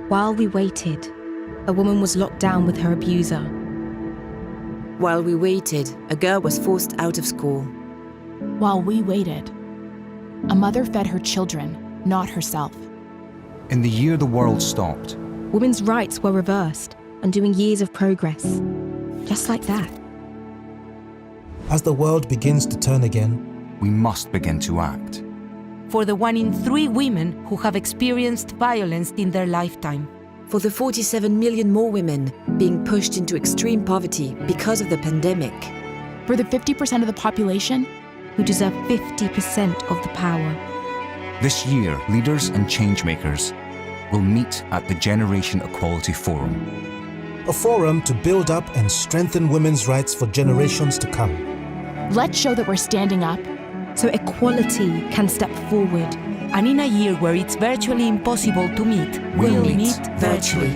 While we waited, a woman was locked down with her abuser. While we waited, a girl was forced out of school. While we waited, a mother fed her children, not herself. In the year the world stopped, Women's rights were reversed, undoing years of progress. Just like that. As the world begins to turn again, we must begin to act. For the 1 in 3 women who have experienced violence in their lifetime. For the 47 million more women being pushed into extreme poverty because of the pandemic. For the 50% of the population who deserve 50% of the power. This year, leaders and changemakers will meet at the Generation Equality Forum. a forum to build up and strengthen women's rights for generations to come. Let's show that we're standing up so equality can step forward. And in a year where it's virtually impossible to meet, we'll meet virtually.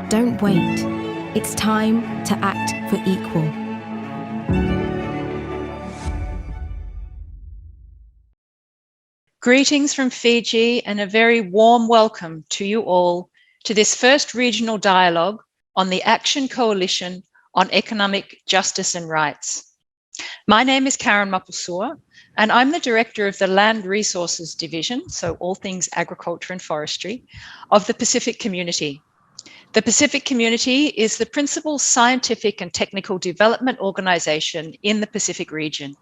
Don't wait. It's time to act for equal. Greetings from Fiji and a very warm welcome to you all to this first regional dialogue on the Action Coalition on Economic Justice and Rights. My name is Karen Mapusua, and I'm the Director of the Land Resources Division, so all things agriculture and forestry, of the Pacific Community. The Pacific Community is the principal scientific and technical development organisation in the Pacific region.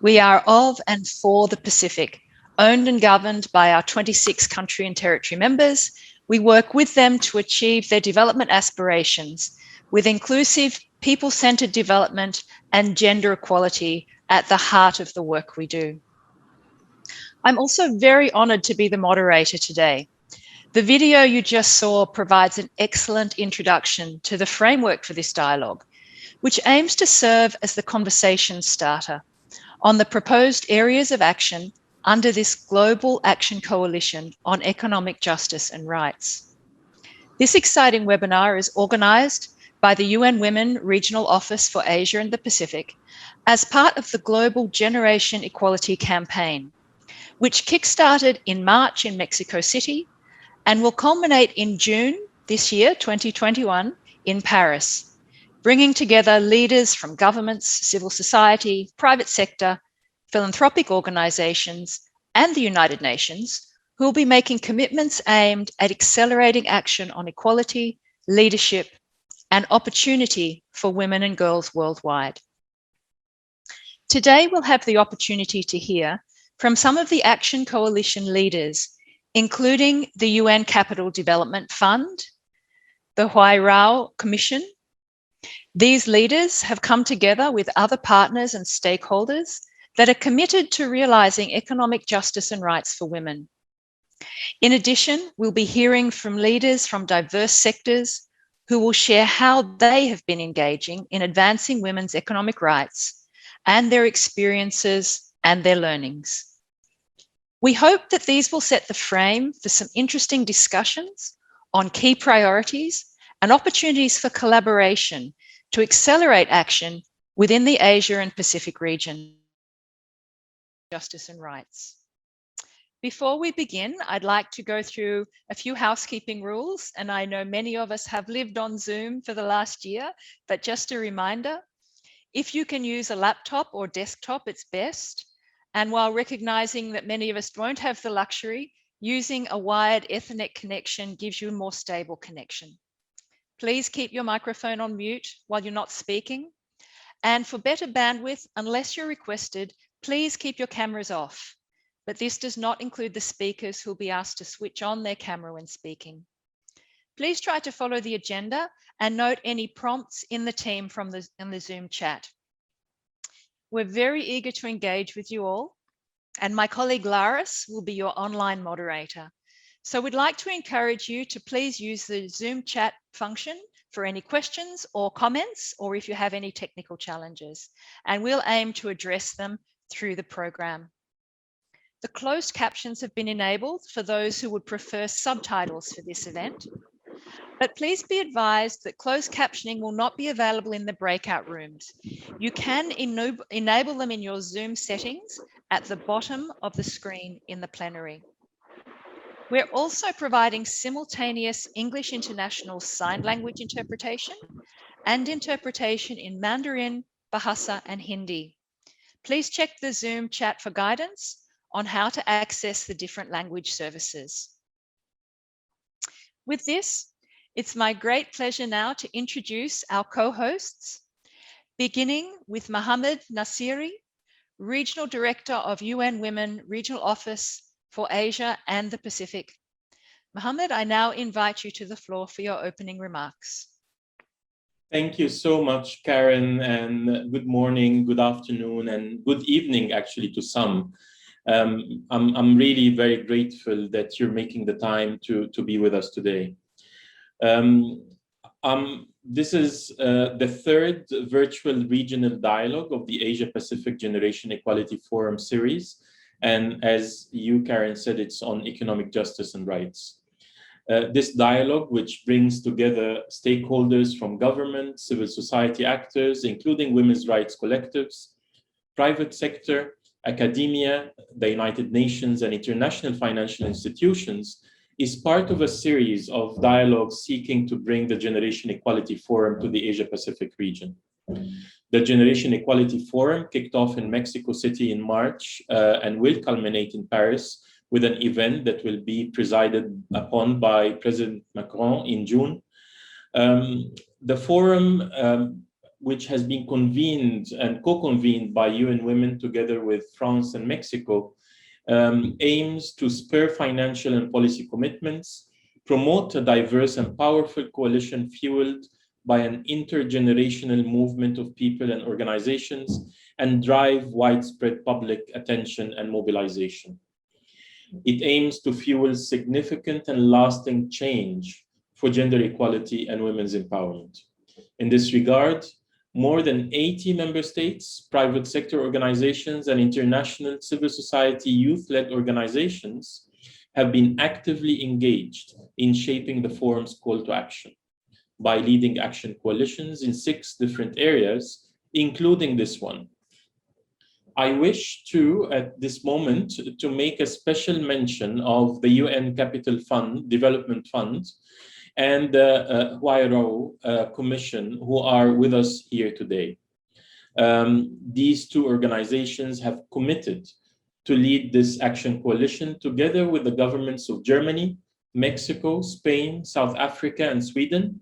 We are of and for the Pacific, owned and governed by our 26 country and territory members. We work with them to achieve their development aspirations with inclusive, people-centred development and gender equality at the heart of the work we do. I'm also very honoured to be the moderator today. The video you just saw provides an excellent introduction to the framework for this dialogue, which aims to serve as the conversation starter on the proposed areas of action under this Global Action Coalition on Economic Justice and Rights. This exciting webinar is organised by the UN Women Regional Office for Asia and the Pacific as part of the Global Generation Equality Campaign, which kickstarted in March in Mexico City and will culminate in June this year, 2021, in Paris, bringing together leaders from governments, civil society, private sector, philanthropic organisations, and the United Nations, who will be making commitments aimed at accelerating action on equality, leadership, and opportunity for women and girls worldwide. Today, we'll have the opportunity to hear from some of the Action Coalition leaders, including the UN Capital Development Fund, the Huairao Commission. These leaders have come together with other partners and stakeholders that are committed to realising economic justice and rights for women. In addition, we'll be hearing from leaders from diverse sectors who will share how they have been engaging in advancing women's economic rights and their experiences and their learnings. We hope that these will set the frame for some interesting discussions on key priorities and opportunities for collaboration to accelerate action within the Asia and Pacific region. Justice and rights. Before we begin, I'd like to go through a few housekeeping rules, and I know many of us have lived on Zoom for the last year, but just a reminder, if you can use a laptop or desktop, it's best. And while recognizing that many of us won't have the luxury, using a wired Ethernet connection gives you a more stable connection. Please keep your microphone on mute while you're not speaking. And for better bandwidth, unless you're requested, please keep your cameras off. But this does not include the speakers who will be asked to switch on their camera when speaking. Please try to follow the agenda and note any prompts in the team in the Zoom chat. We're very eager to engage with you all, and my colleague Laris will be your online moderator. So we'd like to encourage you to please use the Zoom chat function for any questions or comments, or if you have any technical challenges, and we'll aim to address them through the program. The closed captions have been enabled for those who would prefer subtitles for this event, but please be advised that closed captioning will not be available in the breakout rooms. You can enable them in your Zoom settings at the bottom of the screen in the plenary. We're also providing simultaneous English International Sign Language interpretation and interpretation in Mandarin, Bahasa, and Hindi. Please check the Zoom chat for guidance on how to access the different language services. With this, it's my great pleasure now to introduce our co-hosts, beginning with Mohammed Nasiri, Regional Director of UN Women Regional Office for Asia and the Pacific. Mohammed, I now invite you to the floor for your opening remarks. Thank you so much, Karen, and good morning, good afternoon, and good evening, actually, to some. I'm really very grateful that you're making the time to be with us today. This is the third virtual regional dialogue of the Asia-Pacific Generation Equality Forum series. And as you, Karen, said, it's on economic justice and rights. This dialogue, which brings together stakeholders from government, civil society actors, including women's rights collectives, private sector, academia, the United Nations, and international financial institutions, is part of a series of dialogues seeking to bring the Generation Equality Forum to the Asia-Pacific region. The Generation Equality Forum kicked off in Mexico City in March and will culminate in Paris with an event that will be presided upon by President Macron in June. The forum, which has been convened and co-convened by UN Women together with France and Mexico, aims to spur financial and policy commitments, promote a diverse and powerful coalition fueled by an intergenerational movement of people and organizations, and drive widespread public attention and mobilization. It aims to fuel significant and lasting change for gender equality and women's empowerment. In this regard, more than 80 member states, private sector organizations, and international civil society youth-led organizations have been actively engaged in shaping the forum's call to action by leading action coalitions in 6 different areas, including this one. I wish to, at this moment, to make a special mention of the UN Capital Fund, Development Fund, and the Huairao Commission, who are with us here today. These 2 organizations have committed to lead this action coalition together with the governments of Germany, Mexico, Spain, South Africa, and Sweden,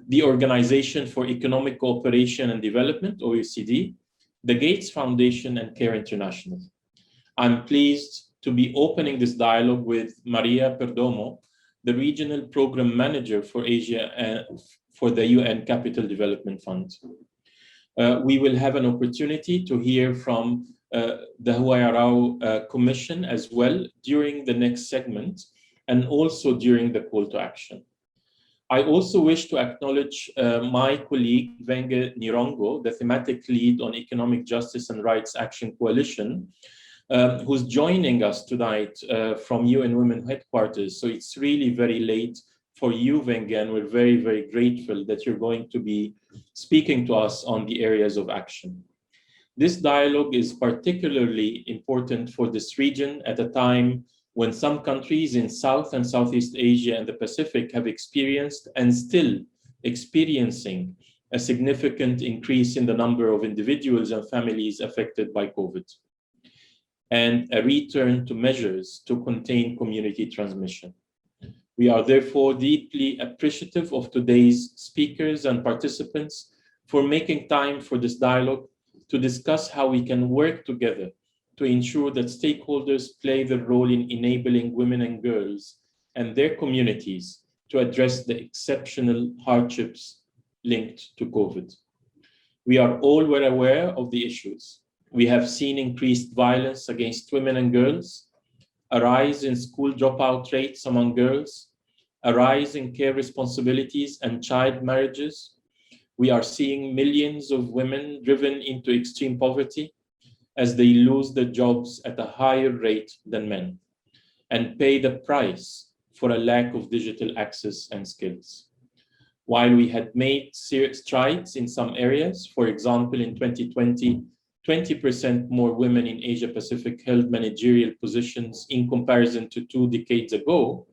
the Organization for Economic Cooperation and Development, OECD, the Gates Foundation, and CARE International. I'm pleased to be opening this dialogue with Maria Perdomo, the Regional Program Manager for Asia for the UN Capital Development Fund. We will have an opportunity to hear from the Huairao Commission as well during the next segment, and also during the call to action. I also wish to acknowledge my colleague, Wenge Nirongo, the thematic lead on Economic Justice and Rights Action Coalition, who's joining us tonight from UN Women headquarters. So it's really very late for you, Wenge, and we're very, very grateful that you're going to be speaking to us on the areas of action. This dialogue is particularly important for this region at a time when some countries in South and Southeast Asia and the Pacific have experienced and still experiencing a significant increase in the number of individuals and families affected by COVID, and a return to measures to contain community transmission. We are therefore deeply appreciative of today's speakers and participants for making time for this dialogue to discuss how we can work together to ensure that stakeholders play their role in enabling women and girls and their communities to address the exceptional hardships linked to COVID. We are all well aware of the issues. We have seen increased violence against women and girls, a rise in school dropout rates among girls, a rise in care responsibilities and child marriages. We are seeing millions of women driven into extreme poverty as they lose their jobs at a higher rate than men and pay the price for a lack of digital access and skills. While we had made serious strides in some areas, for example, in 2020, 20% more women in Asia Pacific held managerial positions in comparison to 2 decades ago,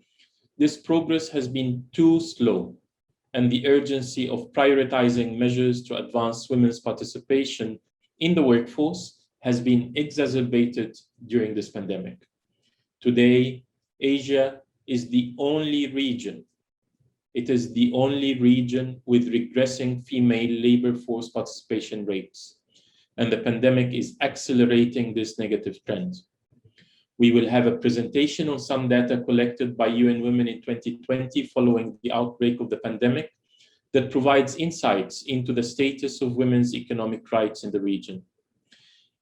this progress has been too slow, and the urgency of prioritizing measures to advance women's participation in the workforce has been exacerbated during this pandemic. Today, Asia is the only region. It is the only region with regressing female labor force participation rates, and the pandemic is accelerating this negative trend. We will have a presentation on some data collected by UN Women in 2020 following the outbreak of the pandemic that provides insights into the status of women's economic rights in the region.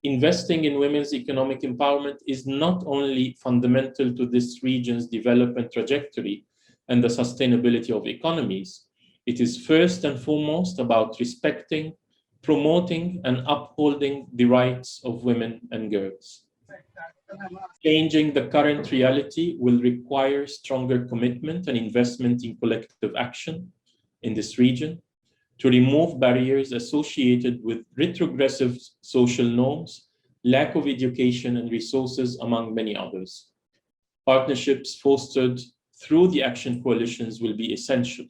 Investing in women's economic empowerment is not only fundamental to this region's development trajectory and the sustainability of economies, it is first and foremost about respecting, promoting, and upholding the rights of women and girls. Changing the current reality will require stronger commitment and investment in collective action in this region to remove barriers associated with retrogressive social norms, lack of education and resources, among many others. Partnerships fostered through the action coalitions will be essential.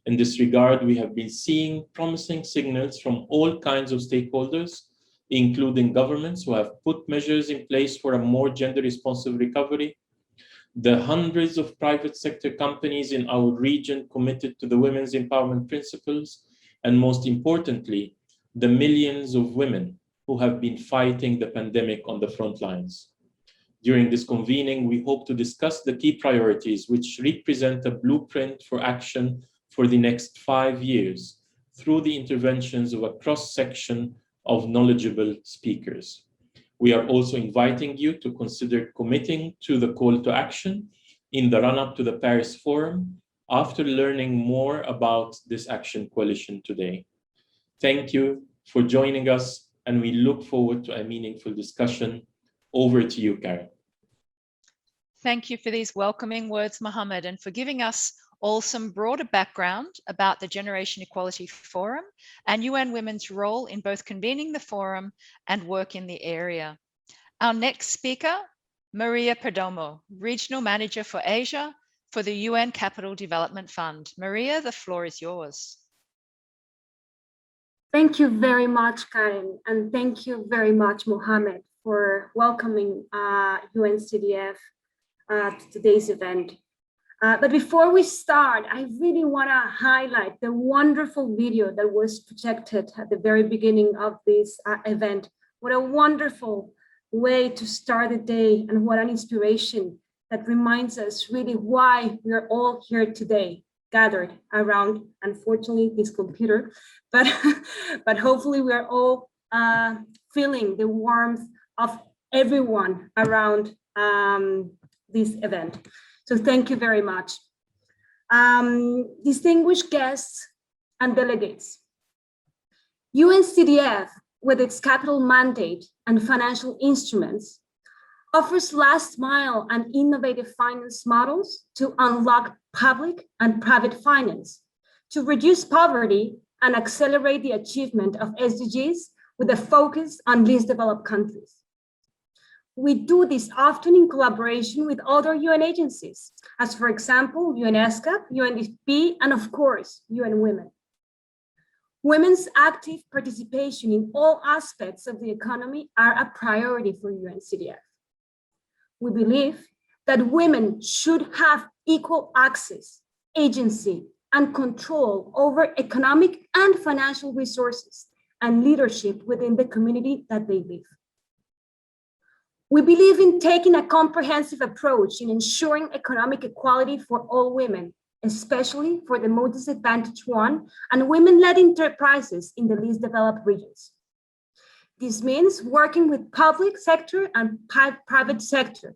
In this regard, we have been seeing promising signals from all kinds of stakeholders, including governments who have put measures in place for a more gender-responsive recovery, the hundreds of private sector companies in our region committed to the women's empowerment principles, and most importantly, the millions of women who have been fighting the pandemic on the front lines. During this convening, we hope to discuss the key priorities which represent a blueprint for action for the next 5 years through the interventions of a cross-section of knowledgeable speakers. We are also inviting you to consider committing to the call to action in the run-up to the Paris Forum after learning more about this action coalition today. Thank you for joining us, and we look forward to a meaningful discussion. Over to you, Karen. Thank you for these welcoming words, Mohammed, and for giving us all some broader background about the Generation Equality Forum and UN Women's role in both convening the forum and work in the area. Our next speaker, Maria Perdomo, Regional Manager for Asia for the UN Capital Development Fund. Maria, the floor is yours. Thank you very much, Karen, and thank you very much, Mohammed, for welcoming UNCDF to today's event. But before we start, I really want to highlight the wonderful video that was projected at the very beginning of this event. What a wonderful way to start the day, and what an inspiration that reminds us really why we're all here today, gathered around, unfortunately, this computer, but hopefully we're all feeling the warmth of everyone around this event. So thank you very much. Distinguished guests and delegates, UNCDF, with its capital mandate and financial instruments, offers last mile and innovative finance models to unlock public and private finance, to reduce poverty and accelerate the achievement of SDGs with a focus on least developed countries. We do this often in collaboration with other UN agencies, as for example, UNESCO, UNDP, and of course, UN Women. Women's active participation in all aspects of the economy are a priority for UNCDF. We believe that women should have equal access, agency, and control over economic and financial resources and leadership within the community that they live. We believe in taking a comprehensive approach in ensuring economic equality for all women, especially for the most disadvantaged one and women-led enterprises in the least developed regions. This means working with public sector and private sector,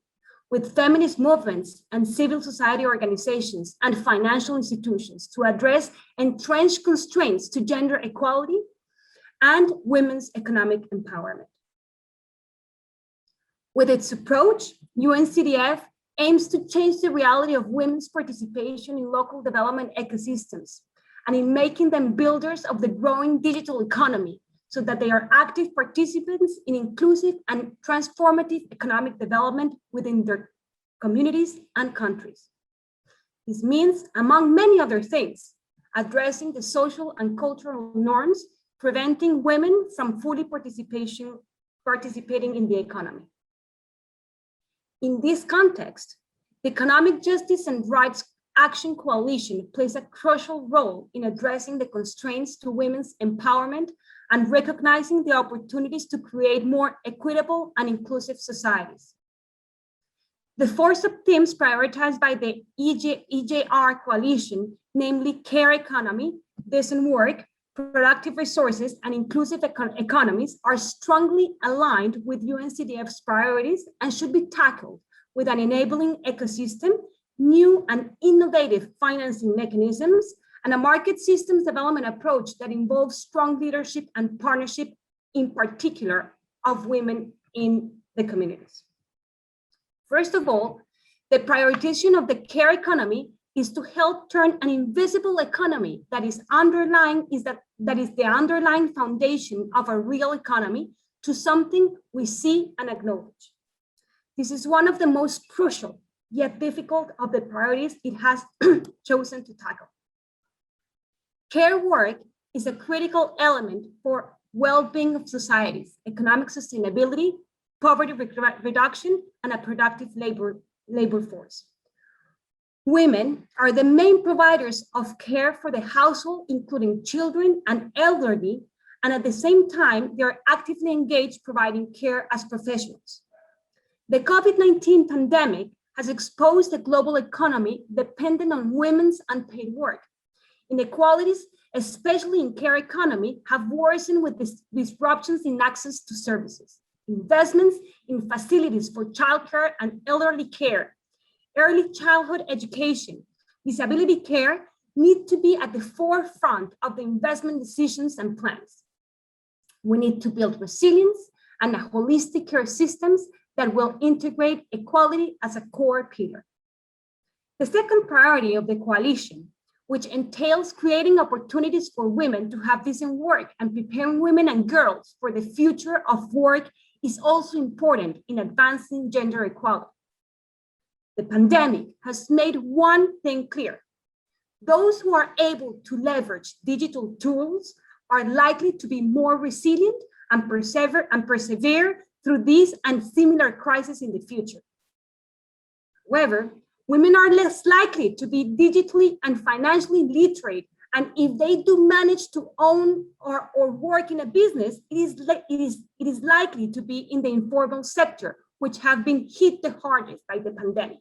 with feminist movements and civil society organizations and financial institutions to address entrenched constraints to gender equality and women's economic empowerment. With its approach, UNCDF aims to change the reality of women's participation in local development ecosystems and in making them builders of the growing digital economy so that they are active participants in inclusive and transformative economic development within their communities and countries. This means, among many other things, addressing the social and cultural norms preventing women from fully participating in the economy. In this context, the Economic Justice and Rights Action Coalition plays a crucial role in addressing the constraints to women's empowerment and recognizing the opportunities to create more equitable and inclusive societies. The four sub-themes prioritized by the EJR coalition, namely care economy, decent work, productive resources, and inclusive economies, are strongly aligned with UNCDF's priorities and should be tackled with an enabling ecosystem, new and innovative financing mechanisms, and a market systems development approach that involves strong leadership and partnership, in particular, of women in the communities. First of all, the prioritization of the care economy is to help turn an invisible economy that is the underlying foundation of a real economy to something we see and acknowledge. This is one of the most crucial yet difficult of the priorities it has chosen to tackle. Care work is a critical element for well-being of societies, economic sustainability, poverty reduction, and a productive labor force. Women are the main providers of care for the household, including children and elderly, and at the same time, they are actively engaged providing care as professionals. The COVID-19 pandemic has exposed the global economy dependent on women's unpaid work. Inequalities, especially in care economy, have worsened with disruptions in access to services. Investments in facilities for childcare and elderly care, early childhood education, disability care need to be at the forefront of the investment decisions and plans. We need to build resilience and a holistic care systems that will integrate equality as a core pillar. The second priority of the coalition, which entails creating opportunities for women to have decent work and preparing women and girls for the future of work, is also important in advancing gender equality. The pandemic has made one thing clear. Those who are able to leverage digital tools are likely to be more resilient and persevere through these and similar crises in the future. However, women are less likely to be digitally and financially literate, and if they do manage to own or work in a business, it is likely to be in the informal sector, which have been hit the hardest by the pandemic.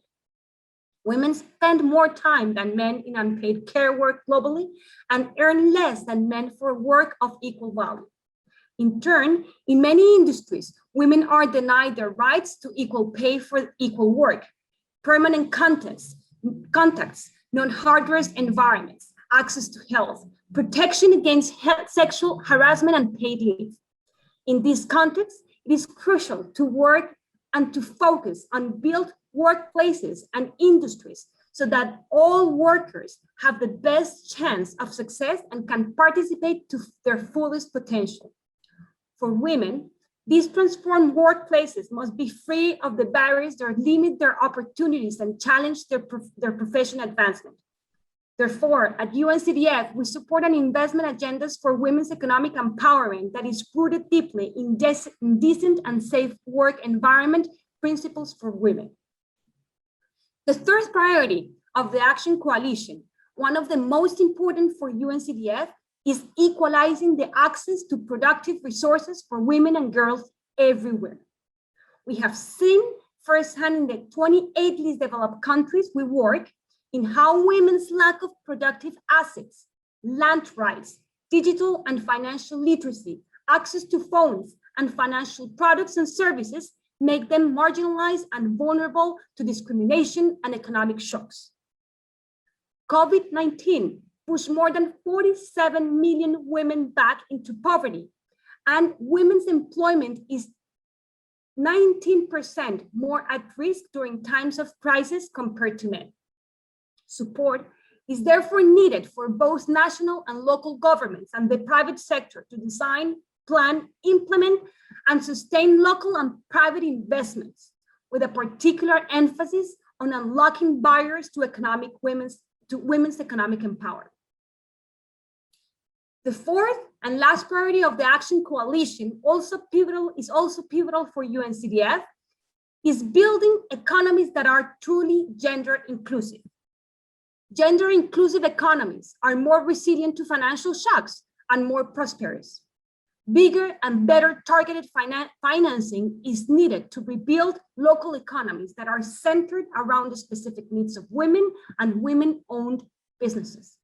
Women spend more time than men in unpaid care work globally and earn less than men for work of equal value. In turn, in many industries, women are denied their rights to equal pay for equal work, permanent contacts, non-hard-dressed environments, access to health, protection against sexual harassment and paid leave. In this context, it is crucial to work and to focus on built workplaces and industries so that all workers have the best chance of success and can participate to their fullest potential. For women, these transformed workplaces must be free of the barriers that limit their opportunities and challenge their professional advancement. Therefore, at UNCDF, we support an investment agendas for women's economic empowerment that is rooted deeply in decent and safe work environment principles for women. The third priority of the Action Coalition, one of the most important for UNCDF, is equalizing the access to productive resources for women and girls everywhere. We have seen firsthand in the 28 least developed countries we work in how women's lack of productive assets, land rights, digital and financial literacy, access to phones, and financial products and services make them marginalized and vulnerable to discrimination and economic shocks. COVID-19 pushed more than 47 million women back into poverty, and women's employment is 19% more at risk during times of crisis compared to men. Support is therefore needed for both national and local governments and the private sector to design plan, implement, and sustain local and private investments, with a particular emphasis on unlocking barriers to women's economic empowerment. The fourth and last priority of the Action Coalition, is also pivotal for UNCDF, is building economies that are truly gender inclusive. Gender inclusive economies are more resilient to financial shocks and more prosperous. Bigger and better targeted financing is needed to rebuild local economies that are centered around the specific needs of women and women-owned businesses.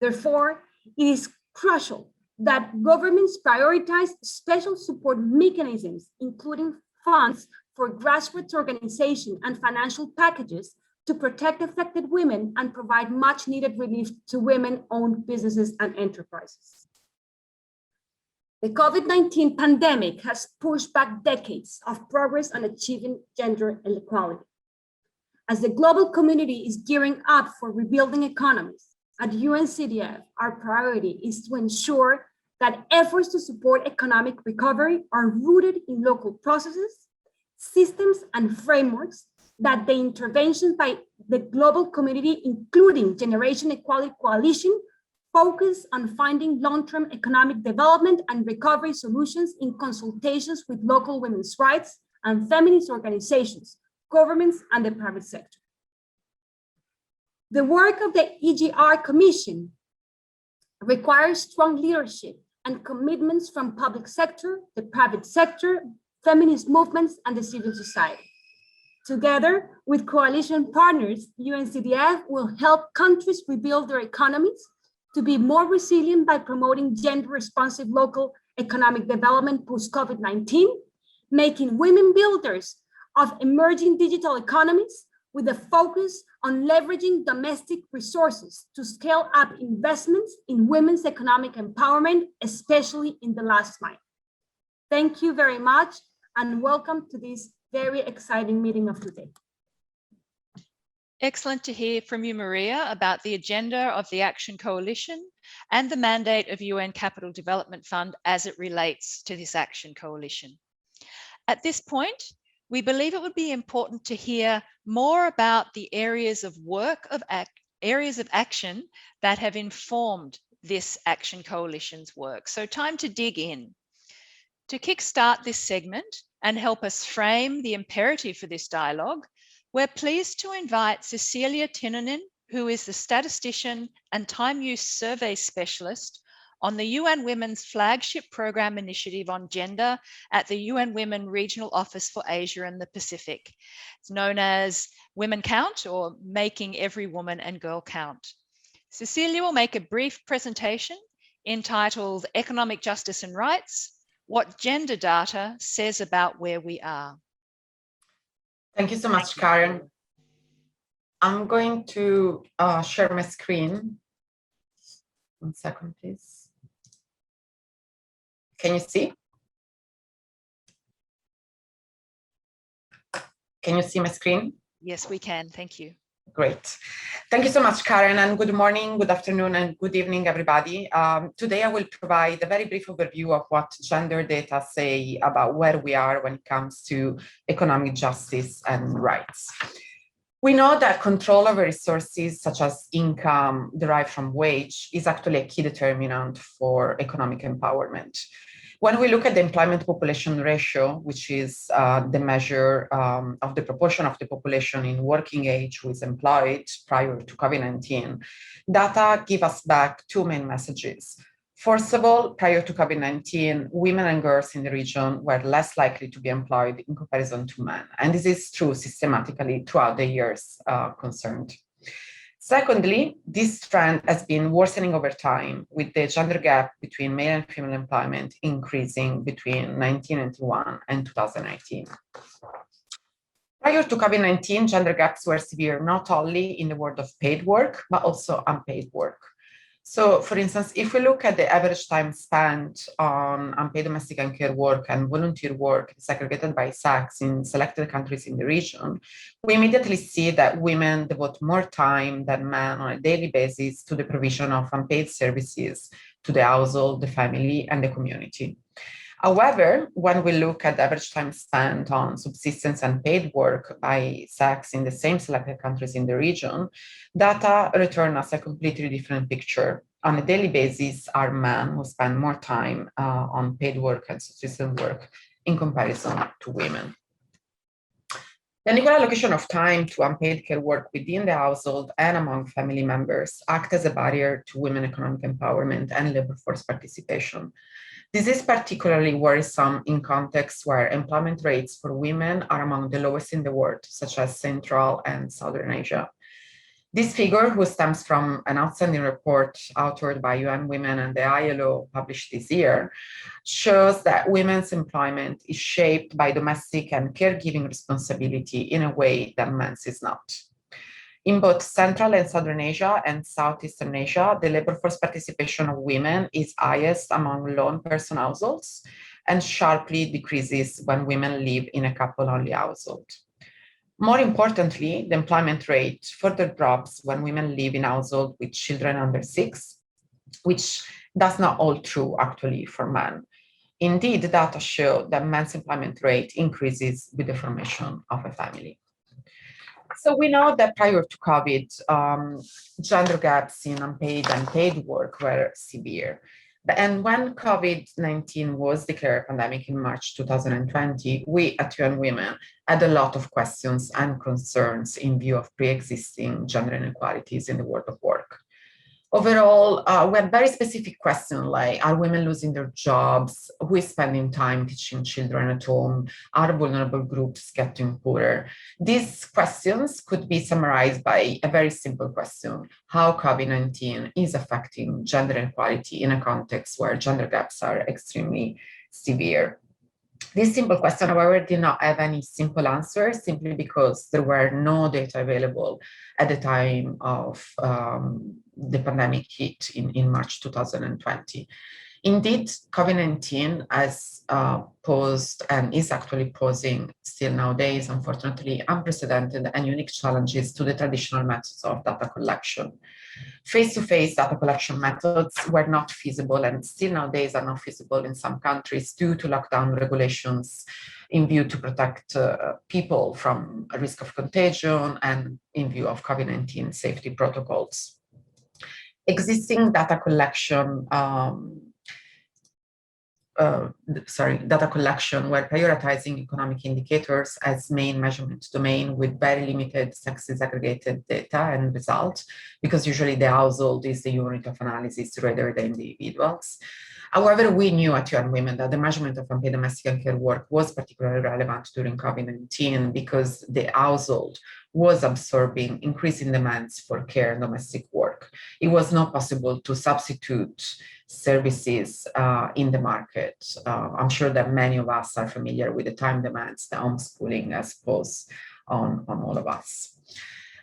Therefore, it is crucial that governments prioritize special support mechanisms, including funds for grassroots organization and financial packages to protect affected women and provide much needed relief to women-owned businesses and enterprises. The COVID-19 pandemic has pushed back decades of progress on achieving gender equality. As the global community is gearing up for rebuilding economies, at UNCDF, our priority is to ensure that efforts to support economic recovery are rooted in local processes, systems, and frameworks, that the interventions by the global community, including Generation Equality Coalition, focus on finding long-term economic development and recovery solutions in consultations with local women's rights and feminist organizations, governments, and the private sector. The work of the EGR Commission requires strong leadership and commitments from public sector, the private sector, feminist movements, and the civil society. Together with coalition partners, UNCDF will help countries rebuild their economies to be more resilient by promoting gender-responsive local economic development post-COVID-19, making women builders of emerging digital economies, with a focus on leveraging domestic resources to scale up investments in women's economic empowerment, especially in the last mile. Thank you very much, and welcome to this very exciting meeting of today. Excellent to hear from you, Maria, about the agenda of the Action Coalition and the mandate of UN Capital Development Fund as it relates to this Action Coalition. At this point, we believe it would be important to hear more about the areas of action that have informed this Action Coalition's work. So time to dig in. To kickstart this segment and help us frame the imperative for this dialogue, we're pleased to invite Cecilia Tinonen, who is the statistician and time use survey specialist on the UN Women's flagship program initiative on gender at the UN Women Regional Office for Asia and the Pacific. It's known as Women Count, or Making Every Woman and Girl Count. Cecilia will make a brief presentation entitled Economic Justice and Rights: What Gender Data Says About Where We Are. Thank you so much, Karen. I'm going to share my screen. 1 second, please. Can you see? Can you see my screen? Yes, we can. Thank you. Great. Thank you so much, Karen, and good morning, good afternoon, and good evening, everybody. Today, I will provide a very brief overview of what gender data say about where we are when it comes to economic justice and rights. We know that control over resources such as income derived from wage is actually a key determinant for economic empowerment. When we look at the employment population ratio, which is the measure of the proportion of the population in working age who is employed prior to COVID-19, data give us back two main messages. First of all, prior to COVID-19, women and girls in the region were less likely to be employed in comparison to men. And this is true systematically throughout the years concerned. Secondly, this trend has been worsening over time, with the gender gap between male and female employment increasing between 1991 and 2019. Prior to COVID-19, gender gaps were severe not only in the world of paid work, but also unpaid work. So, for instance, if we look at the average time spent on unpaid domestic and care work and volunteer work segregated by sex in selected countries in the region, we immediately see that women devote more time than men on a daily basis to the provision of unpaid services to the household, the family, and the community. However, when we look at the average time spent on subsistence and paid work by sex in the same selected countries in the region, data return us a completely different picture. On a daily basis, are men who spend more time on paid work and subsistence work in comparison to women. The unequal allocation of time to unpaid care work within the household and among family members act as a barrier to women economic empowerment and labor force participation. This is particularly worrisome in contexts where employment rates for women are among the lowest in the world, such as Central and Southern Asia. This figure, which stems from an outstanding report authored by UN Women and the ILO published this year, shows that women's employment is shaped by domestic and caregiving responsibility in a way that men's is not. In both Central and Southern Asia and Southeastern Asia, the labor force participation of women is highest among lone person households and sharply decreases when women live in a couple-only household. More importantly, the employment rate further drops when women live in households with children under 6, which does not hold true actually for men. Indeed, the data show that men's employment rate increases with the formation of a family. So we know that prior to COVID, gender gaps in unpaid and paid work were severe. And when COVID-19 was declared a pandemic in March 2020, we at UN Women had a lot of questions and concerns in view of pre-existing gender inequalities in the world of work. Overall, we had very specific questions like, are women losing their jobs? Who is spending time teaching children at home? Are vulnerable groups getting poorer? These questions could be summarized by a very simple question: how COVID-19 is affecting gender inequality in a context where gender gaps are extremely severe. This simple question, however, did not have any simple answer, simply because there were no data available at the time of the pandemic hit in March 2020. Indeed, COVID-19 has posed and is actually posing still nowadays, unfortunately, unprecedented and unique challenges to the traditional methods of data collection. Face-to-face data collection methods were not feasible and still nowadays are not feasible in some countries due to lockdown regulations in view to protect people from a risk of contagion and in view of COVID-19 safety protocols. Existing data collection data collection were prioritizing economic indicators as main measurement domain with very limited sex disaggregated data and results, because usually the household is the unit of analysis rather than the individuals. However, we knew at UN Women that the measurement of unpaid domestic and care work was particularly relevant during COVID-19 because the household was absorbing increasing demands for care and domestic work. It was not possible to substitute services in the market. I'm sure that many of us are familiar with the time demands that homeschooling has posed on all of us.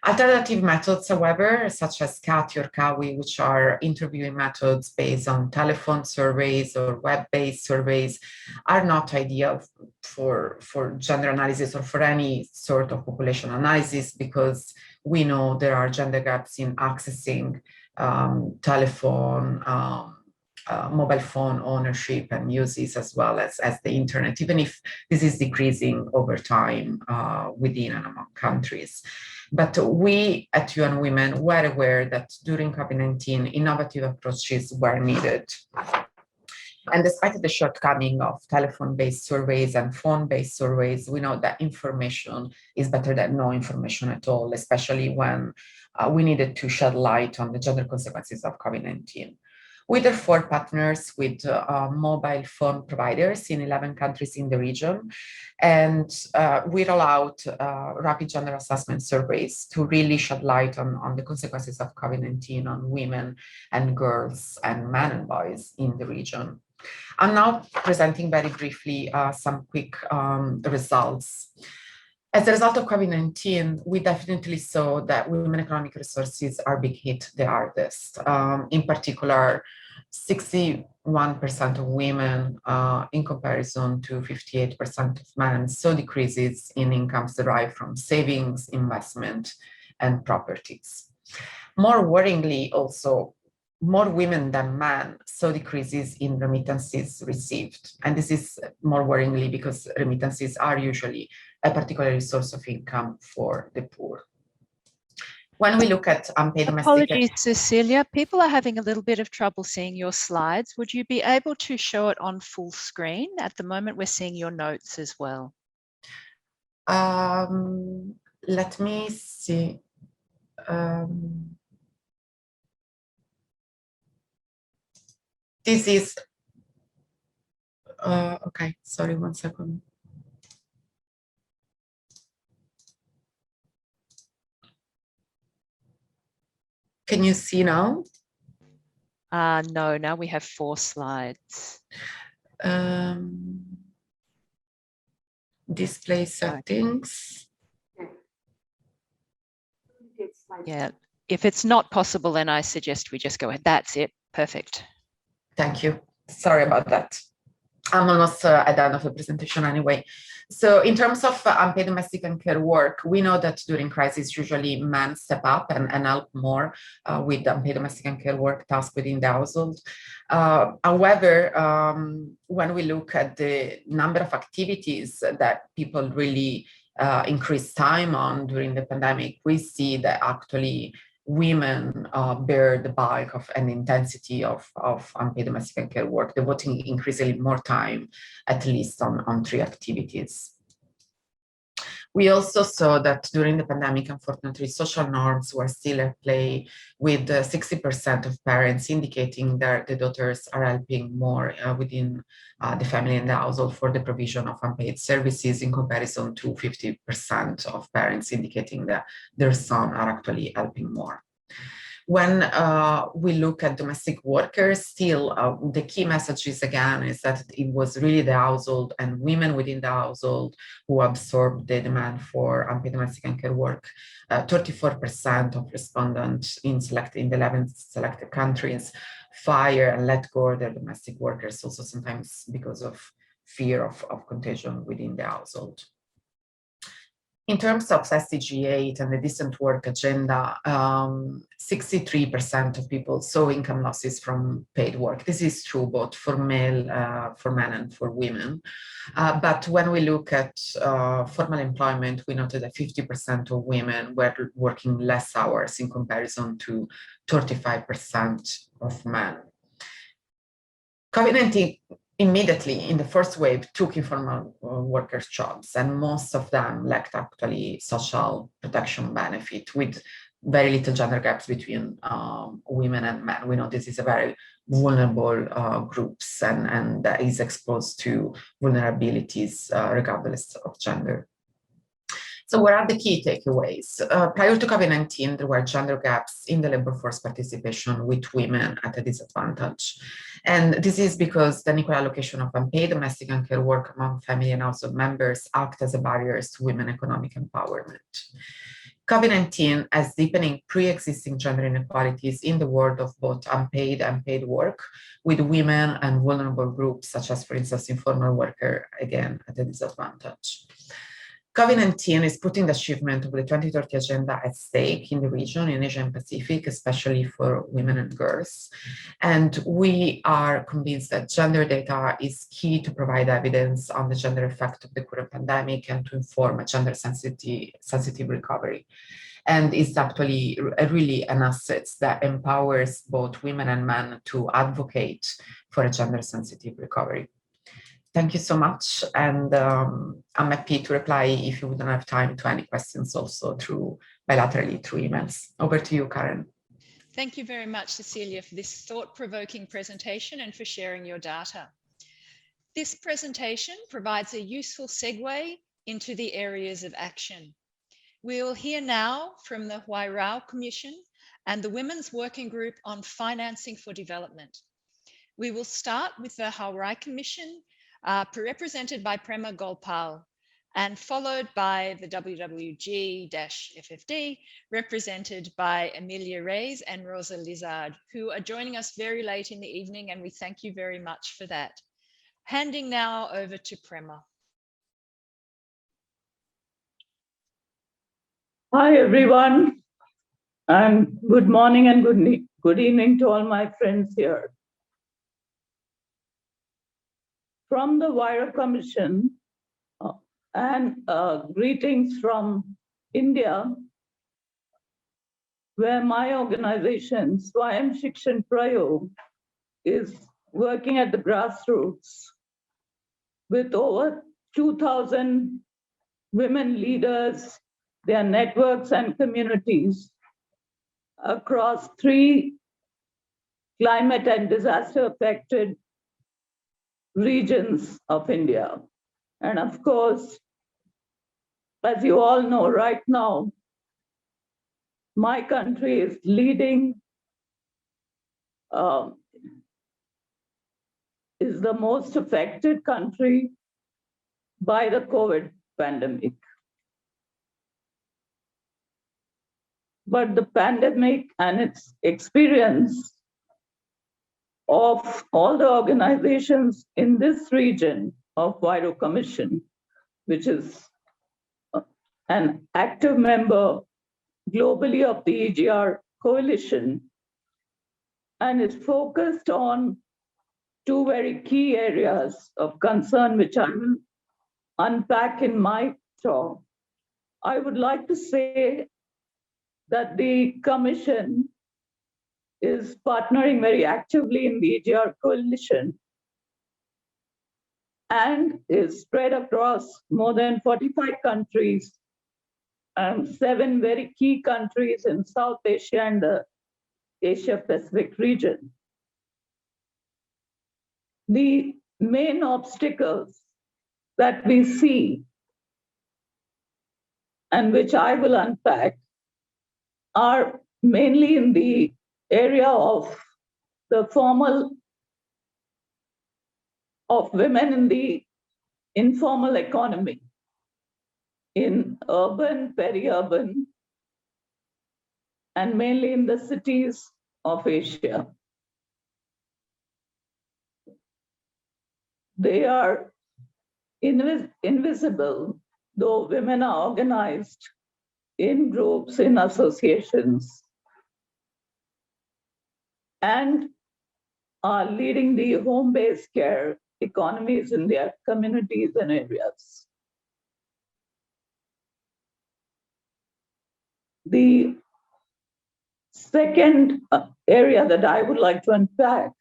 Alternative methods, however, such as CATI or CAWI, which are interviewing methods based on telephone surveys or web-based surveys, are not ideal for gender analysis or for any sort of population analysis, because we know there are gender gaps in accessing telephone, mobile phone ownership and uses, as well as the internet, even if this is decreasing over time within and among countries. But we at UN Women were aware that during COVID-19, innovative approaches were needed. And despite the shortcoming of telephone-based surveys and phone-based surveys, we know that information is better than no information at all, especially when we needed to shed light on the gender consequences of COVID-19. We therefore partners with mobile phone providers in 11 countries in the region, and we roll out rapid gender assessment surveys to really shed light on the consequences of COVID-19 on women and girls and men and boys in the region. I'm now presenting very briefly some quick results. As a result of COVID-19, we definitely saw that women economic resources are being hit the hardest. In particular, 61% of women in comparison to 58% of men saw decreases in incomes derived from savings, investment, and properties. More worryingly, also, more women than men saw decreases in remittances received. And this is more worryingly because remittances are usually a particular source of income for the poor. When we look at unpaid domestic... Apologies, Cecilia. People are having a little bit of trouble seeing your slides. Would you be able to show it on full screen? At the moment, we're seeing your notes as well. Let me see. This is... okay, sorry, 1 second. Can you see now? No, now we have 4 slides. Display settings. Yeah, if it's not possible, then I suggest we just go ahead. That's it. Perfect. Thank you. Sorry about that. I'm almost at the end of the presentation anyway. So in terms of unpaid domestic and care work, we know that during crisis, usually men step up and help more with unpaid domestic and care work tasks within the household. However, when we look at the number of activities that people really increased time on during the pandemic, we see that actually women bear the bulk of an intensity of unpaid domestic and care work, devoting increasingly more time, at least on 3 activities. We also saw that during the pandemic, unfortunately, social norms were still at play, with 60% of parents indicating that the daughters are helping more within the family and the household for the provision of unpaid services, in comparison to 50% of parents indicating that their sons are actually helping more. When we look at domestic workers, still the key message is again is that it was really the household and women within the household who absorbed the demand for unpaid domestic and care work. 34% of respondents in the 11 selected countries fire and let go their domestic workers, also sometimes because of fear of contagion within the household. In terms of SDG 8 and the decent work agenda, 63% of people saw income losses from paid work. This is true both for men and for women. But when we look at formal employment, we noted that 50% of women were working less hours in comparison to 35% of men. COVID-19 immediately in the first wave took informal workers' jobs, and most of them lacked actually social protection benefit, with very little gender gaps between women and men. We know this is a very vulnerable groups and is exposed to vulnerabilities regardless of gender. So what are the key takeaways? Prior to COVID-19, there were gender gaps in the labor force participation, with women at a disadvantage. And this is because the unequal allocation of unpaid domestic and care work among family and household members act as a barrier to women economic empowerment. COVID-19 has deepening pre-existing gender inequalities in the world of both unpaid and paid work, with women and vulnerable groups, such as, for instance, informal worker, again, at a disadvantage. COVID-19 is putting the achievement of the 2030 agenda at stake in the region, in Asia and Pacific, especially for women and girls. And we are convinced that gender data is key to provide evidence on the gender effect of the current pandemic and to inform a gender sensitive recovery. And it's actually really an asset that empowers both women and men to advocate for a gender sensitive recovery. Thank you so much, and I'm happy to reply if you wouldn't have time to any questions also bilaterally through emails. Over to you, Karen. Thank you very much, Cecilia, for this thought-provoking presentation and for sharing your data. This presentation provides a useful segue into the areas of action. We will hear now from the Huairao Commission and the Women's Working Group on Financing for Development. We will start with the Huairao Commission, represented by Prema Gopal, and followed by the WWG-FFD, represented by Emilia Reyes and Rosa Lizard, who are joining us very late in the evening, and we thank you very much for that. Handing now over to Prema. Hi, everyone, and good morning and Good evening to all my friends here. From the Wire Commission and greetings from India, where my organization, Swayam Shikshan Prayog, is working at the grassroots with over 2,000 women leaders, their networks and communities across 3 climate and disaster affected regions of India. And of course, as you all know, right now, my country is leading, is the most affected country by the COVID pandemic. But the pandemic and its experience of all the organizations in this region of Wire Commission, which is an active member globally of the EGR coalition, and is focused on 2 very key areas of concern, which I will unpack in my talk. I would like to say that the Commission is partnering very actively in the EGR coalition and is spread across more than 45 countries and 7 very key countries in South Asia and the Asia Pacific region. The main obstacles that we see and which I will unpack are mainly in the area of the women in the informal economy, in urban, peri-urban, and mainly in the cities of Asia. They are invisible, though women are organized in groups, in associations, and are leading the home-based care economies in their communities and areas. The second area that I would like to unpack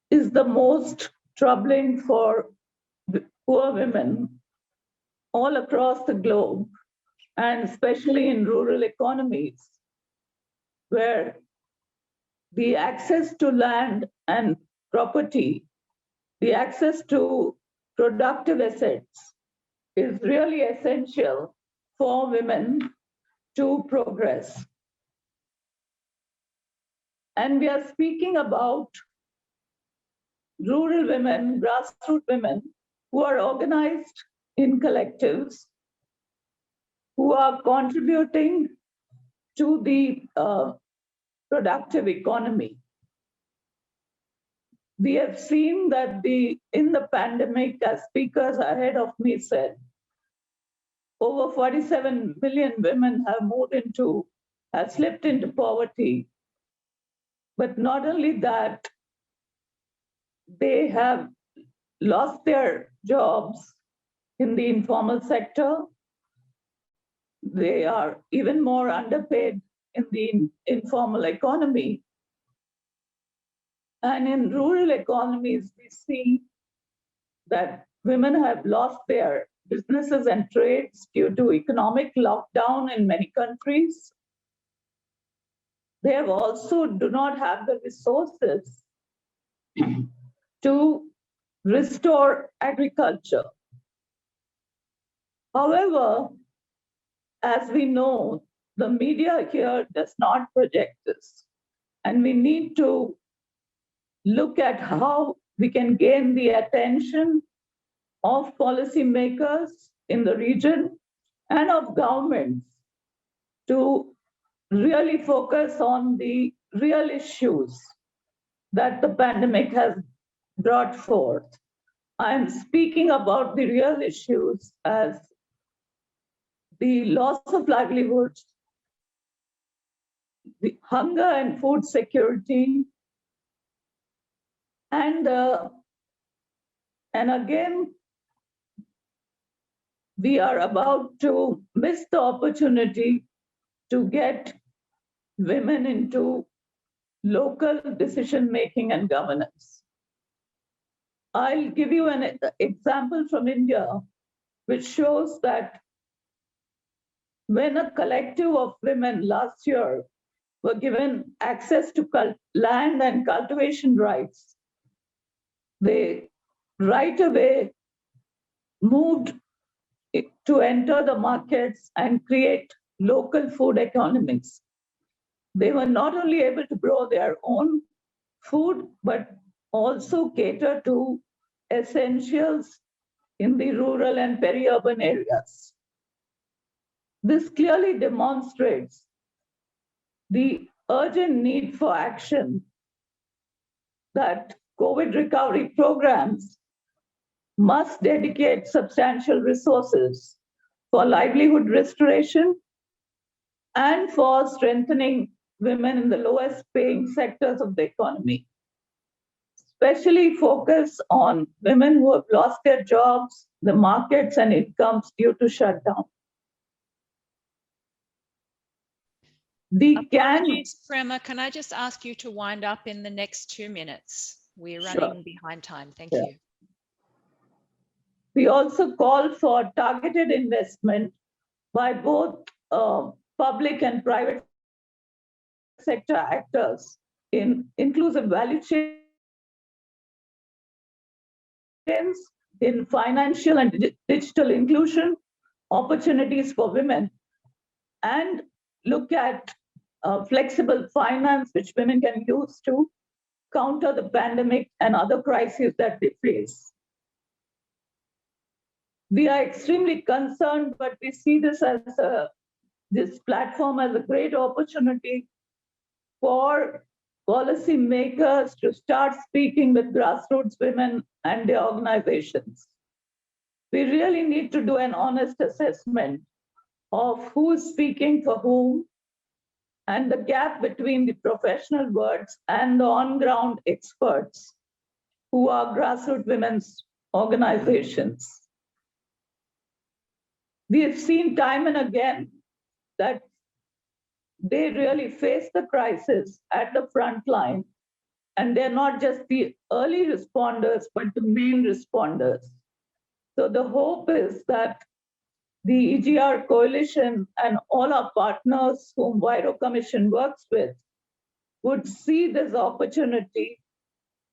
is the most troubling for poor women all across the globe, and especially in rural economies, where the access to land and property, the access to productive assets is really essential for women to progress. And we are speaking about rural women, grassroots women, who are organized in collectives, who are contributing to the productive economy. We have seen that in the pandemic, as speakers ahead of me said, over 47 million women have slipped into poverty. But not only that, they have lost their jobs in the informal sector. They are even more underpaid in the informal economy. And in rural economies, we see that women have lost their businesses and trades due to economic lockdown in many countries. They have also do not have the resources to restore agriculture. However, as we know, the media here does not project this. And we need to look at how we can gain the attention of policymakers in the region and of governments to really focus on the real issues that the pandemic has brought forth. I'm speaking about the real issues as the loss of livelihoods, the hunger and food security, and again, we are about to miss the opportunity to get women into local decision making and governance. I'll give you an example from India, which shows that when a collective of women last year were given access to land and cultivation rights, they right away moved to enter the markets and create local food economies. They were not only able to grow their own food, but also cater to essentials in the rural and peri-urban areas. This clearly demonstrates the urgent need for action that COVID recovery programs must dedicate substantial resources for livelihood restoration and for strengthening women in the lowest paying sectors of the economy. Especially focus on women who have lost their jobs, the markets and incomes due to shutdown. Prema, can I just ask you to wind up in the next 2 minutes? We're running behind time. Thank you. We also call for targeted investment by both public and private sector actors in inclusive value chains, in financial and digital inclusion, opportunities for women, and look at flexible finance, which women can use to counter the pandemic and other crises that they face. We are extremely concerned, but we see this platform as a great opportunity for policymakers to start speaking with grassroots women and their organizations. We really need to do an honest assessment of who's speaking for whom and the gap between the professional words and the on-ground experts who are grassroots women's organizations. We have seen time and again that they really face the crisis at the front line, and they're not just the early responders, but the main responders. So the hope is that the EGR coalition and all our partners whom Vairo Commission works with would see this opportunity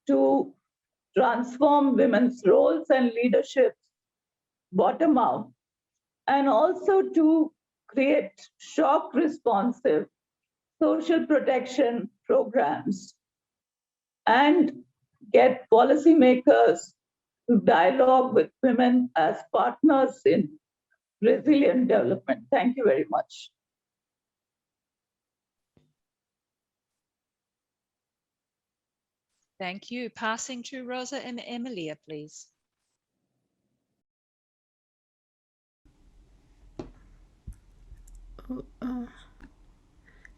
to transform women's roles and leadership bottom up, and also to create shock responsive social protection programs and get policymakers to dialogue with women as partners in resilient development. Thank you very much. Thank you. Passing to Rosa and Emilia, please.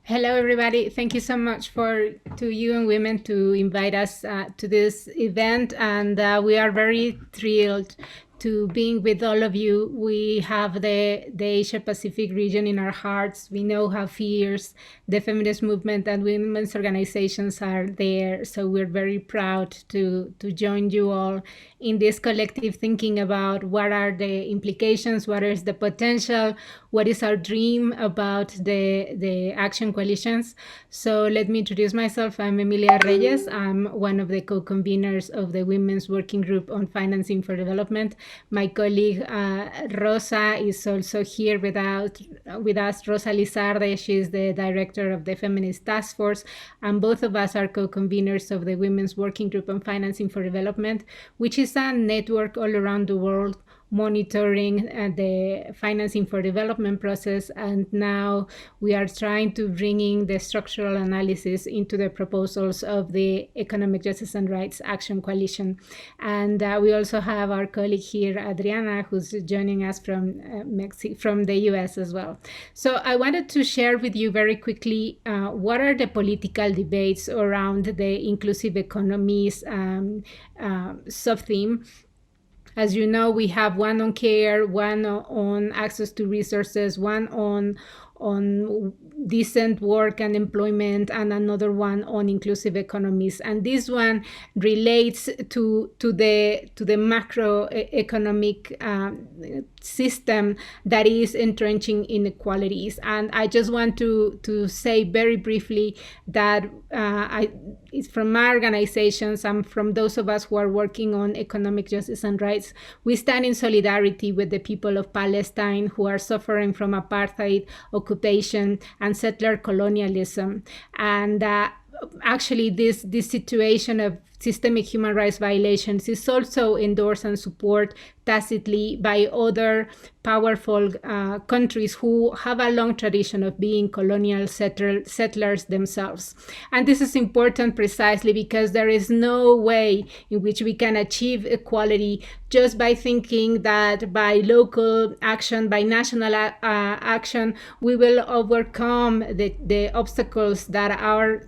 Hello, everybody. Thank you so much to you and women to invite us to this event, and we are very thrilled to being with all of you. We have the Asia Pacific region in our hearts. We know how fierce the feminist movement and women's organizations are there. So we're very proud to join you all in this collective thinking about what are the implications, what is the potential, what is our dream about the action coalitions. So let me introduce myself. I'm Emilia Reyes. I'm one of the co-conveners of the Women's Working Group on Financing for Development. My colleague Rosa is also here with us. Rosa Lizarde, she is the director of the Feminist Task Force, and both of us are co-conveners of the Women's Working Group on Financing for Development, which is a network all around the world monitoring the financing for development process, and now we are trying to bring in the structural analysis into the proposals of the Economic Justice and Rights Action Coalition. And we also have our colleague here, Adriana, who's joining us from from the US as well. So I wanted to share with you very quickly what are the political debates around the inclusive economies sub-theme. As you know, we have one on care, one on access to resources, one on decent work and employment, and another one on inclusive economies. And this one relates to the macroeconomic system that is entrenching inequalities. And I just want to say very briefly that it's from my organizations and from those of us who are working on economic justice and rights, we stand in solidarity with the people of Palestine who are suffering from apartheid, occupation, and settler colonialism. And actually, this situation of systemic human rights violations is also endorsed and supported tacitly by other powerful countries who have a long tradition of being colonial settlers themselves. And this is important precisely because there is no way in which we can achieve equality just by thinking that by local action, by national action, we will overcome the obstacles that our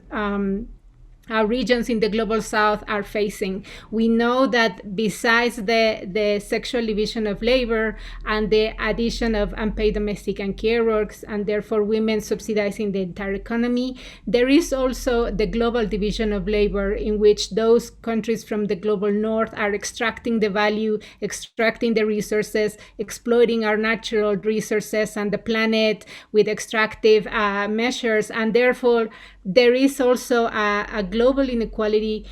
regions in the global south are facing. We know that besides the sexual division of labor and the addition of unpaid domestic and care works, and therefore women subsidizing the entire economy, there is also the global division of labor in which those countries from the global north are extracting the value, extracting the resources, exploiting our natural resources and the planet with extractive measures, and therefore there is also a global inequality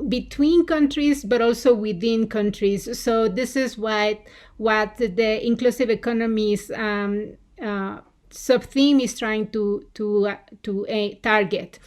between countries, but also within countries. So this is what the inclusive economies sub-theme is trying to target.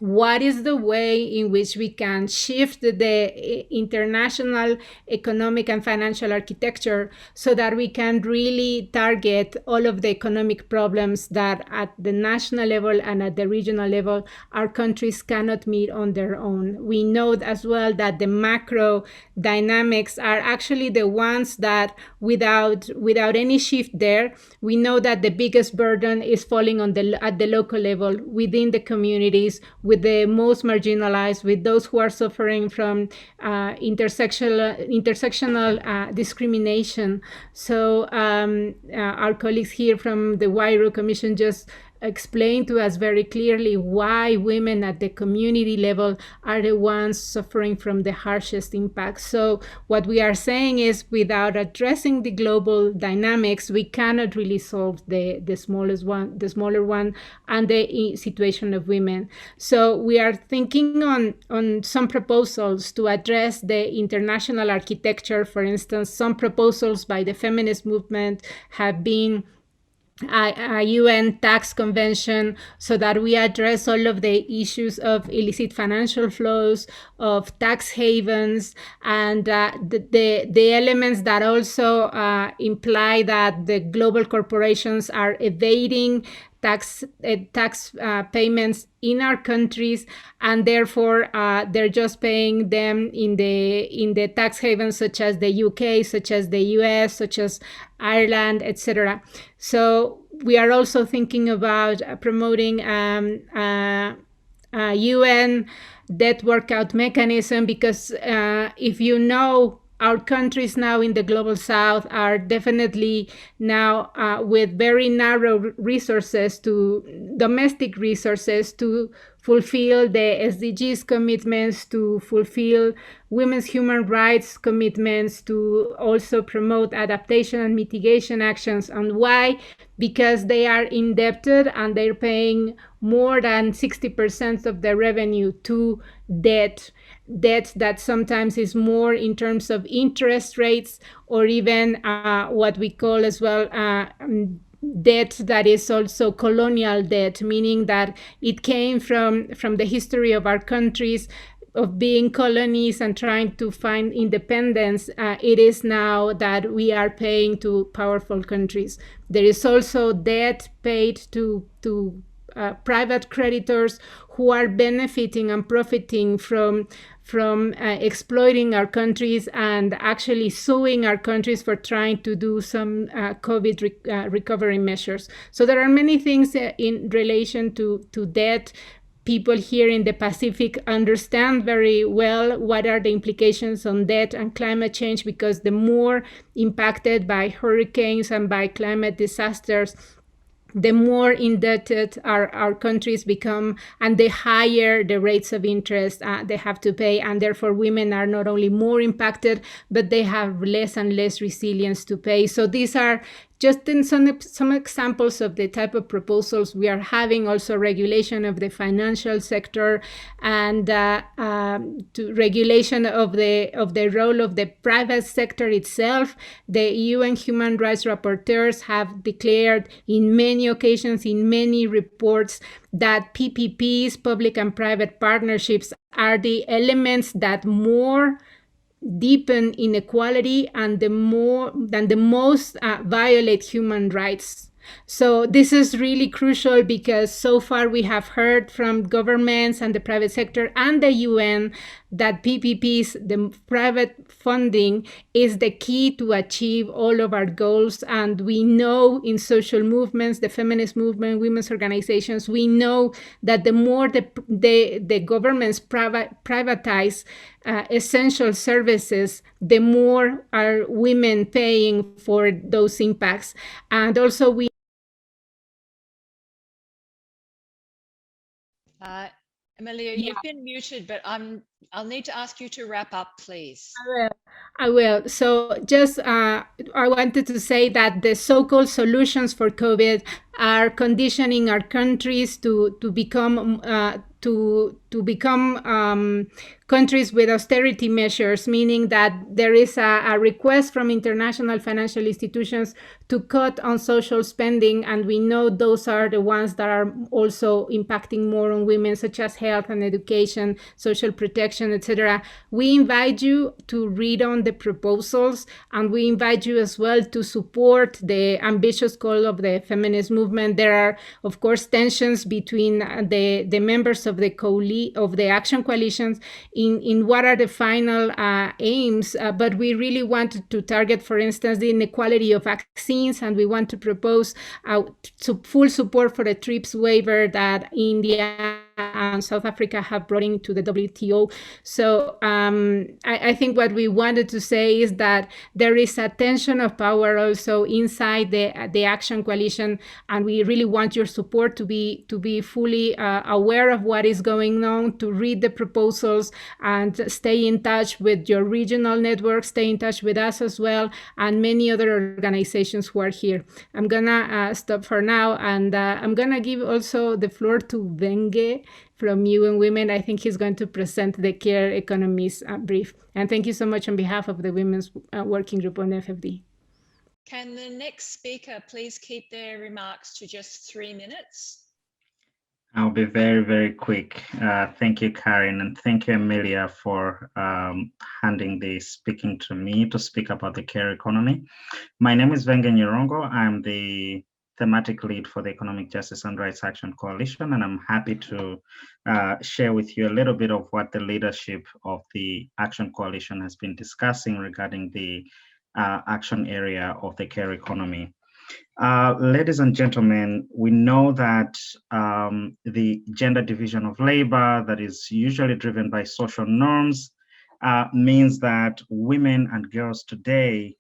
What is the way in which we can shift the international economic and financial architecture so that we can really target all of the economic problems that at the national level and at the regional level our countries cannot meet on their own? We know as well that the macro dynamics are actually the ones that without any shift there, we know that the biggest burden is falling at the local level, within the communities, with the most marginalized, with those who are suffering from intersectional discrimination. So our colleagues here from the WIRO Commission just explained to us very clearly why women at the community level are the ones suffering from the harshest impact. So what we are saying is, without addressing the global dynamics, we cannot really solve the smaller one, and the situation of women. So we are thinking on some proposals to address the international architecture. For instance, some proposals by the feminist movement have been a UN tax convention so that we address all of the issues of illicit financial flows, of tax havens, and the elements that also imply that the global corporations are evading tax payments in our countries, and therefore they're just paying them in the tax havens such as the UK, such as the US, such as Ireland, etc. So we are also thinking about promoting UN debt workout mechanism, because if you know, our countries now in the global south are definitely now with very narrow resources, domestic resources, to fulfill the SDGs commitments, to fulfill women's human rights commitments, to also promote adaptation and mitigation actions. And why? Because they are indebted and they're paying more than 60% of their revenue to debt that sometimes is more in terms of interest rates, or even what we call as well debt that is also colonial debt, meaning that it came from the history of our countries of being colonies and trying to find independence, it is now that we are paying to powerful countries. There is also debt paid to private creditors who are benefiting and profiting from exploiting our countries and actually suing our countries for trying to do some COVID recovery measures. So there are many things in relation to debt. People here in the Pacific understand very well what are the implications on debt and climate change, because the more impacted by hurricanes and by climate disasters, the more indebted our countries become, and the higher the rates of interest they have to pay. And therefore, women are not only more impacted, but they have less and less resilience to pay. So these are just in some examples of the type of proposals we are having. Also regulation of the financial sector, and to regulation of the role of the private sector itself. The UN Human Rights Rapporteurs have declared in many occasions, in many reports, that PPPs, public and private partnerships, are the elements that more deepen inequality and the most violate human rights. So this is really crucial, because so far we have heard from governments and the private sector and the UN that PPPs, the private funding, is the key to achieve all of our goals. And we know in social movements, the feminist movement, women's organizations, we know that the more the governments privatize essential services, the more are women paying for those impacts. And also we Emilia, you've been muted, but I'll need to ask you to wrap up, please. I will. So just I wanted to say that the so-called solutions for COVID are conditioning our countries to become countries with austerity measures, meaning that there is a request from international financial institutions to cut on social spending, and we know those are the ones that are also impacting more on women, such as health and education, social protection, etc. We invite you to read on the proposals, and we invite you as well to support the ambitious goal of the feminist movement. There are, of course, tensions between the members of the action coalitions in what are the final aims, but we really want to target, for instance, the inequality of vaccines, and we want to propose full support for the TRIPS waiver that India and South Africa have brought into the WTO. So I think what we wanted to say is that there is a tension of power also inside the action coalition, and we really want your support to be fully aware of what is going on, to read the proposals and stay in touch with your regional networks, stay in touch with us as well, and many other organizations who are here. I'm gonna stop for now, and I'm gonna give also the floor to Wenge from UN Women. I think he's going to present the care economies brief. And thank you so much on behalf of the Women's Working Group on FFD. Can the next speaker please keep their remarks to just 3 minutes? I'll be very, very quick. Thank you, Karen, and thank you, Emilia, for handing the speaking to me to speak about the care economy. My name is Wenge Nyirongo. I'm the thematic lead for the Economic Justice and Rights Action Coalition, and I'm happy to share with you a little bit of what the leadership of the Action Coalition has been discussing regarding the action area of the care economy. Ladies and gentlemen, we know that the gender division of labor that is usually driven by social norms means that women and girls today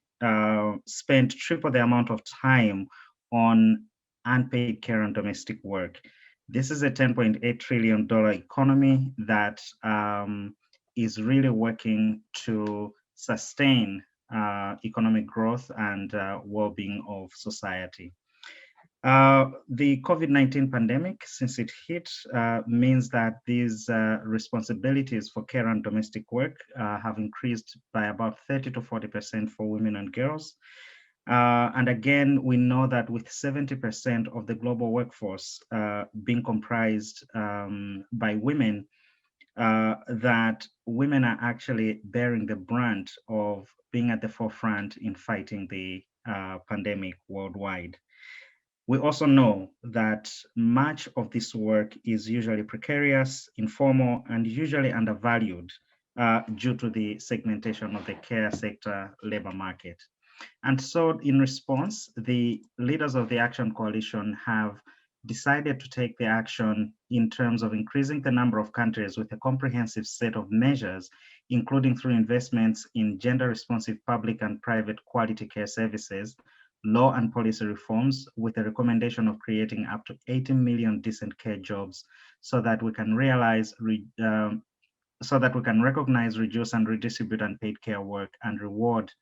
spend triple the amount of time on unpaid care and domestic work. This is a $10.8 trillion economy that is really working to sustain economic growth and well-being of society. The COVID-19 pandemic, since it hit, means that these responsibilities for care and domestic work have increased by about 30 to 40% for women and girls. And again, we know that with 70% of the global workforce being comprised by women, that women are actually bearing the brunt of being at the forefront in fighting the pandemic worldwide. We also know that much of this work is usually precarious, informal, and usually undervalued due to the segmentation of the care sector labor market. And so in response, the leaders of the Action Coalition have decided to take the action in terms of increasing the number of countries with a comprehensive set of measures, including through investments in gender-responsive public and private quality care services, law and policy reforms, with a recommendation of creating up to 80 million decent care jobs so that we can realize, recognize, reduce, and redistribute unpaid care work and reward,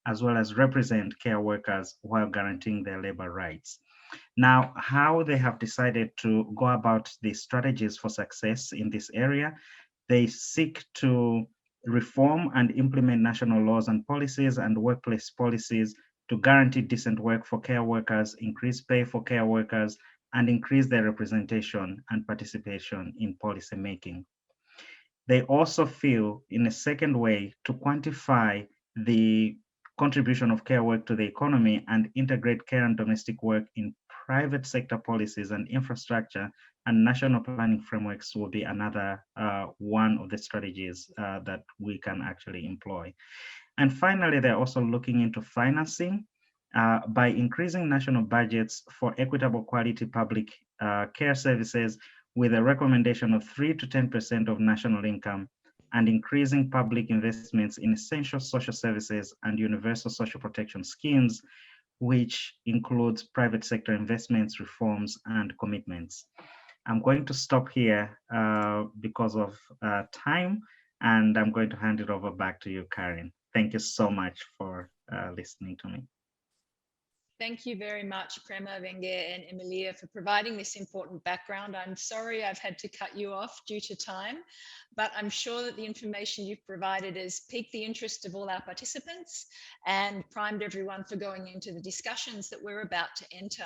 as well as represent care workers while guaranteeing their labor rights. Now, how they have decided to go about the strategies for success in this area, they seek to reform and implement national laws and policies and workplace policies to guarantee decent work for care workers, increase pay for care workers, and increase their representation and participation in policy making. They also feel, in a second way, to quantify the contribution of care work to the economy and integrate care and domestic work in private sector policies and infrastructure, and national planning frameworks will be another one of the strategies that we can actually employ. And finally, they're also looking into financing by increasing national budgets for equitable quality public care services with a recommendation of 3 to 10% of national income, and increasing public investments in essential social services and universal social protection schemes, which includes private sector investments, reforms, and commitments. I'm going to stop here because of time, and I'm going to hand it over back to you, Karen. Thank you so much for listening to me. Thank you very much, Prema, Venge, and Emilia, for providing this important background. I'm sorry I've had to cut you off due to time, but I'm sure that the information you've provided has piqued the interest of all our participants and primed everyone for going into the discussions that we're about to enter.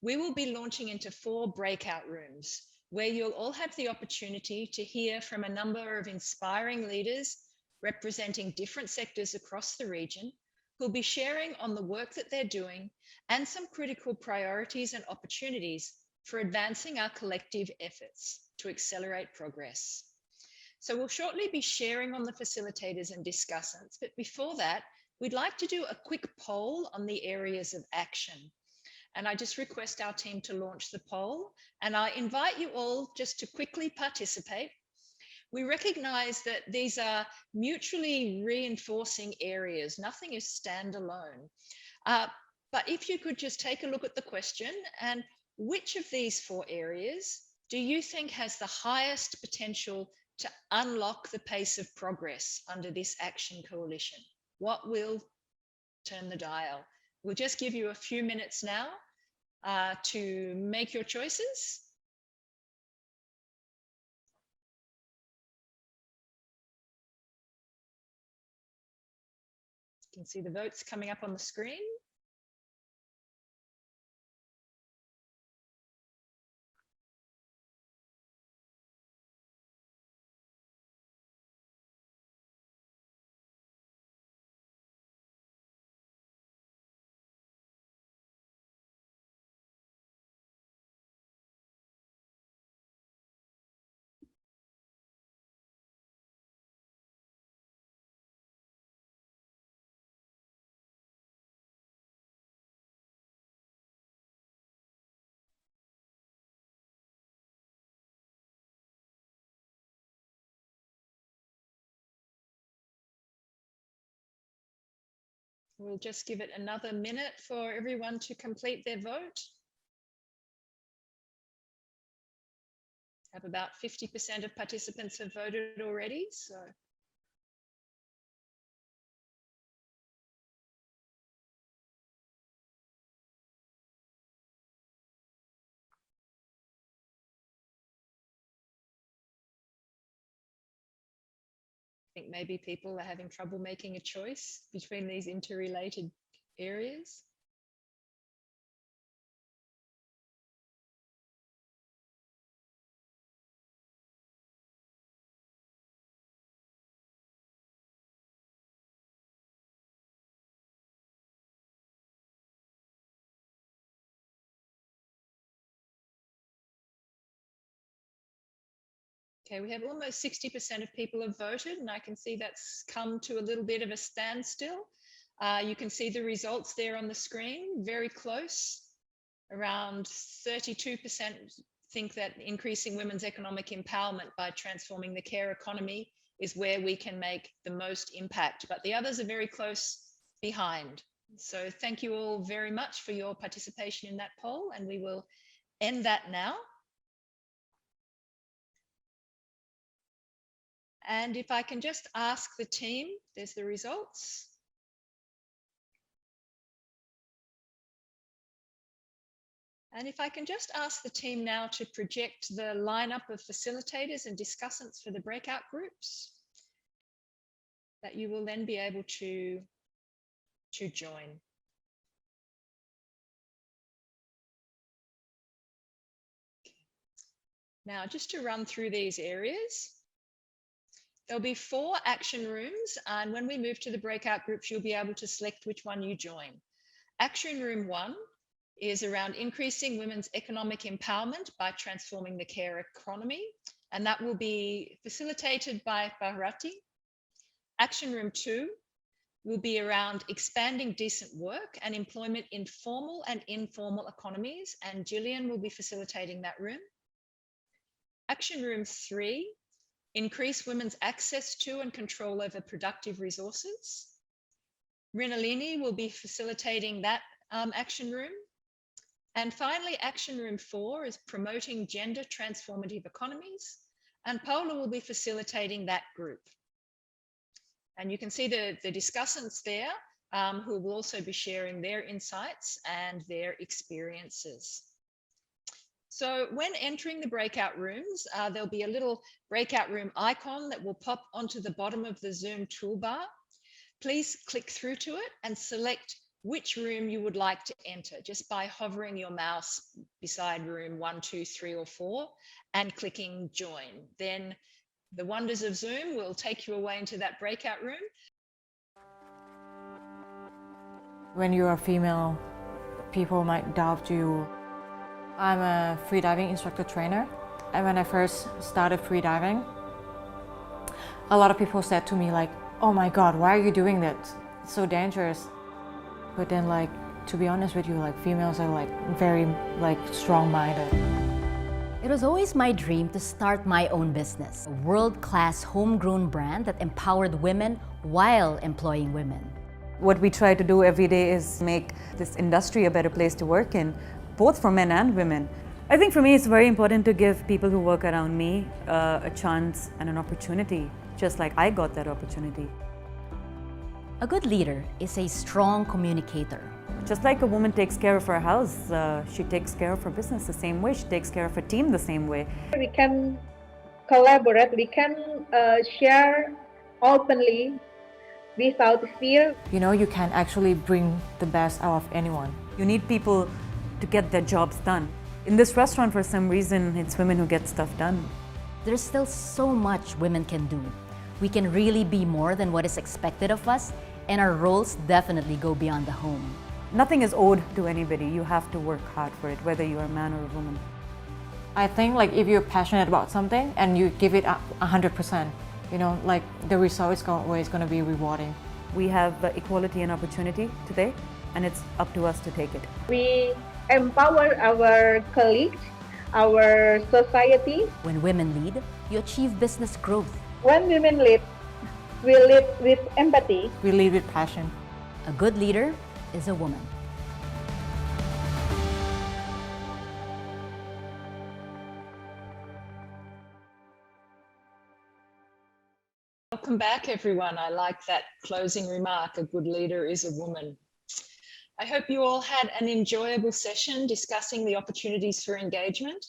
We will be launching into 4 breakout rooms where you'll all have the opportunity to hear from a number of inspiring leaders representing different sectors across the region, who'll be sharing on the work that they're doing and some critical priorities and opportunities for advancing our collective efforts to accelerate progress. So we'll shortly be sharing on the facilitators and discussants, but before that, we'd like to do a quick poll on the areas of action. And I just request our team to launch the poll, and I invite you all just to quickly participate. We recognize that these are mutually reinforcing areas. Nothing is standalone. But if you could just take a look at the question, and which of these 4 areas do you think has the highest potential to unlock the pace of progress under this Action Coalition? What will turn the dial? We'll just give you a few minutes now to make your choices. You can see the votes coming up on the screen. We'll just give it another minute for everyone to complete their vote. Have about 50% of participants have voted already, so. I think maybe people are having trouble making a choice between these interrelated areas. Okay, we have almost 60% of people have voted, and I can see that's come to a little bit of a standstill. You can see the results there on the screen, very close. Around 32% think that increasing women's economic empowerment by transforming the care economy is where we can make the most impact, but the others are very close behind. So thank you all very much for your participation in that poll, and we will end that now. And if I can just ask the team, there's the results. And if I can just ask the team now to project the lineup of facilitators and discussants for the breakout groups that you will then be able to join. Now, just to run through these areas, there'll be 4 action rooms, and when we move to the breakout groups, you'll be able to select which one you join. Action room 1 is around increasing women's economic empowerment by transforming the care economy, and that will be facilitated by Bharati. Action room 2 will be around expanding decent work and employment in formal and informal economies, and Gillian will be facilitating that room. Action room 3, increase women's access to and control over productive resources. Rinalini will be facilitating that action room. And finally, action room 4 is promoting gender transformative economies, and Paula will be facilitating that group. And you can see the discussants there who will also be sharing their insights and their experiences. So when entering the breakout rooms, there'll be a little breakout room icon that will pop onto the bottom of the Zoom toolbar. Please click through to it and select which room you would like to enter just by hovering your mouse beside room 1, 2, 3, or 4 and clicking join. Then the wonders of Zoom will take you away into that breakout room. When you are female, people might doubt you. I'm a freediving instructor trainer, and when I first started freediving, a lot of people said to me like, "Oh my God, why are you doing that? It's so dangerous." But then, like, to be honest with you, like, females are like very like strong-minded. It was always my dream to start my own business, a world-class homegrown brand that empowered women while employing women. What we try to do every day is make this industry a better place to work in, both for men and women. I think for me it's very important to give people who work around me a chance and an opportunity, just like I got that opportunity. A good leader is a strong communicator. Just like a woman takes care of her house, she takes care of her business the same way, she takes care of her team the same way. We can collaborate, we can share openly without fear. You know, you can actually bring the best out of anyone. You need people to get their jobs done. In this restaurant, for some reason, it's women who get stuff done. There's still so much women can do. We can really be more than what is expected of us, and our roles definitely go beyond the home. Nothing is owed to anybody. You have to work hard for it, whether you're a man or a woman. I think like if you're passionate about something and you give it 100%, you know, like the result is always going to be rewarding. We have equality and opportunity today, and it's up to us to take it. We empower our colleagues, our society. When women lead, you achieve business growth. When women lead, we lead with empathy. We lead with passion. A good leader is a woman. Welcome back, everyone. I like that closing remark, a good leader is a woman. I hope you all had an enjoyable session discussing the opportunities for engagement.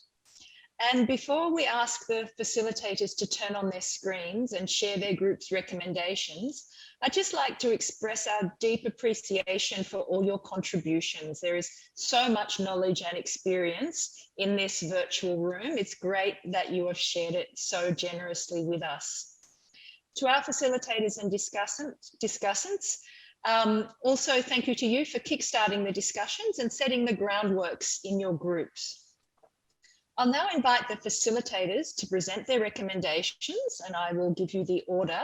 And before we ask the facilitators to turn on their screens and share their group's recommendations, I'd just like to express our deep appreciation for all your contributions. There is so much knowledge and experience in this virtual room. It's great that you have shared it so generously with us. To our facilitators and discussants, also thank you to you for kickstarting the discussions and setting the groundworks in your groups. I'll now invite the facilitators to present their recommendations, and I will give you the order.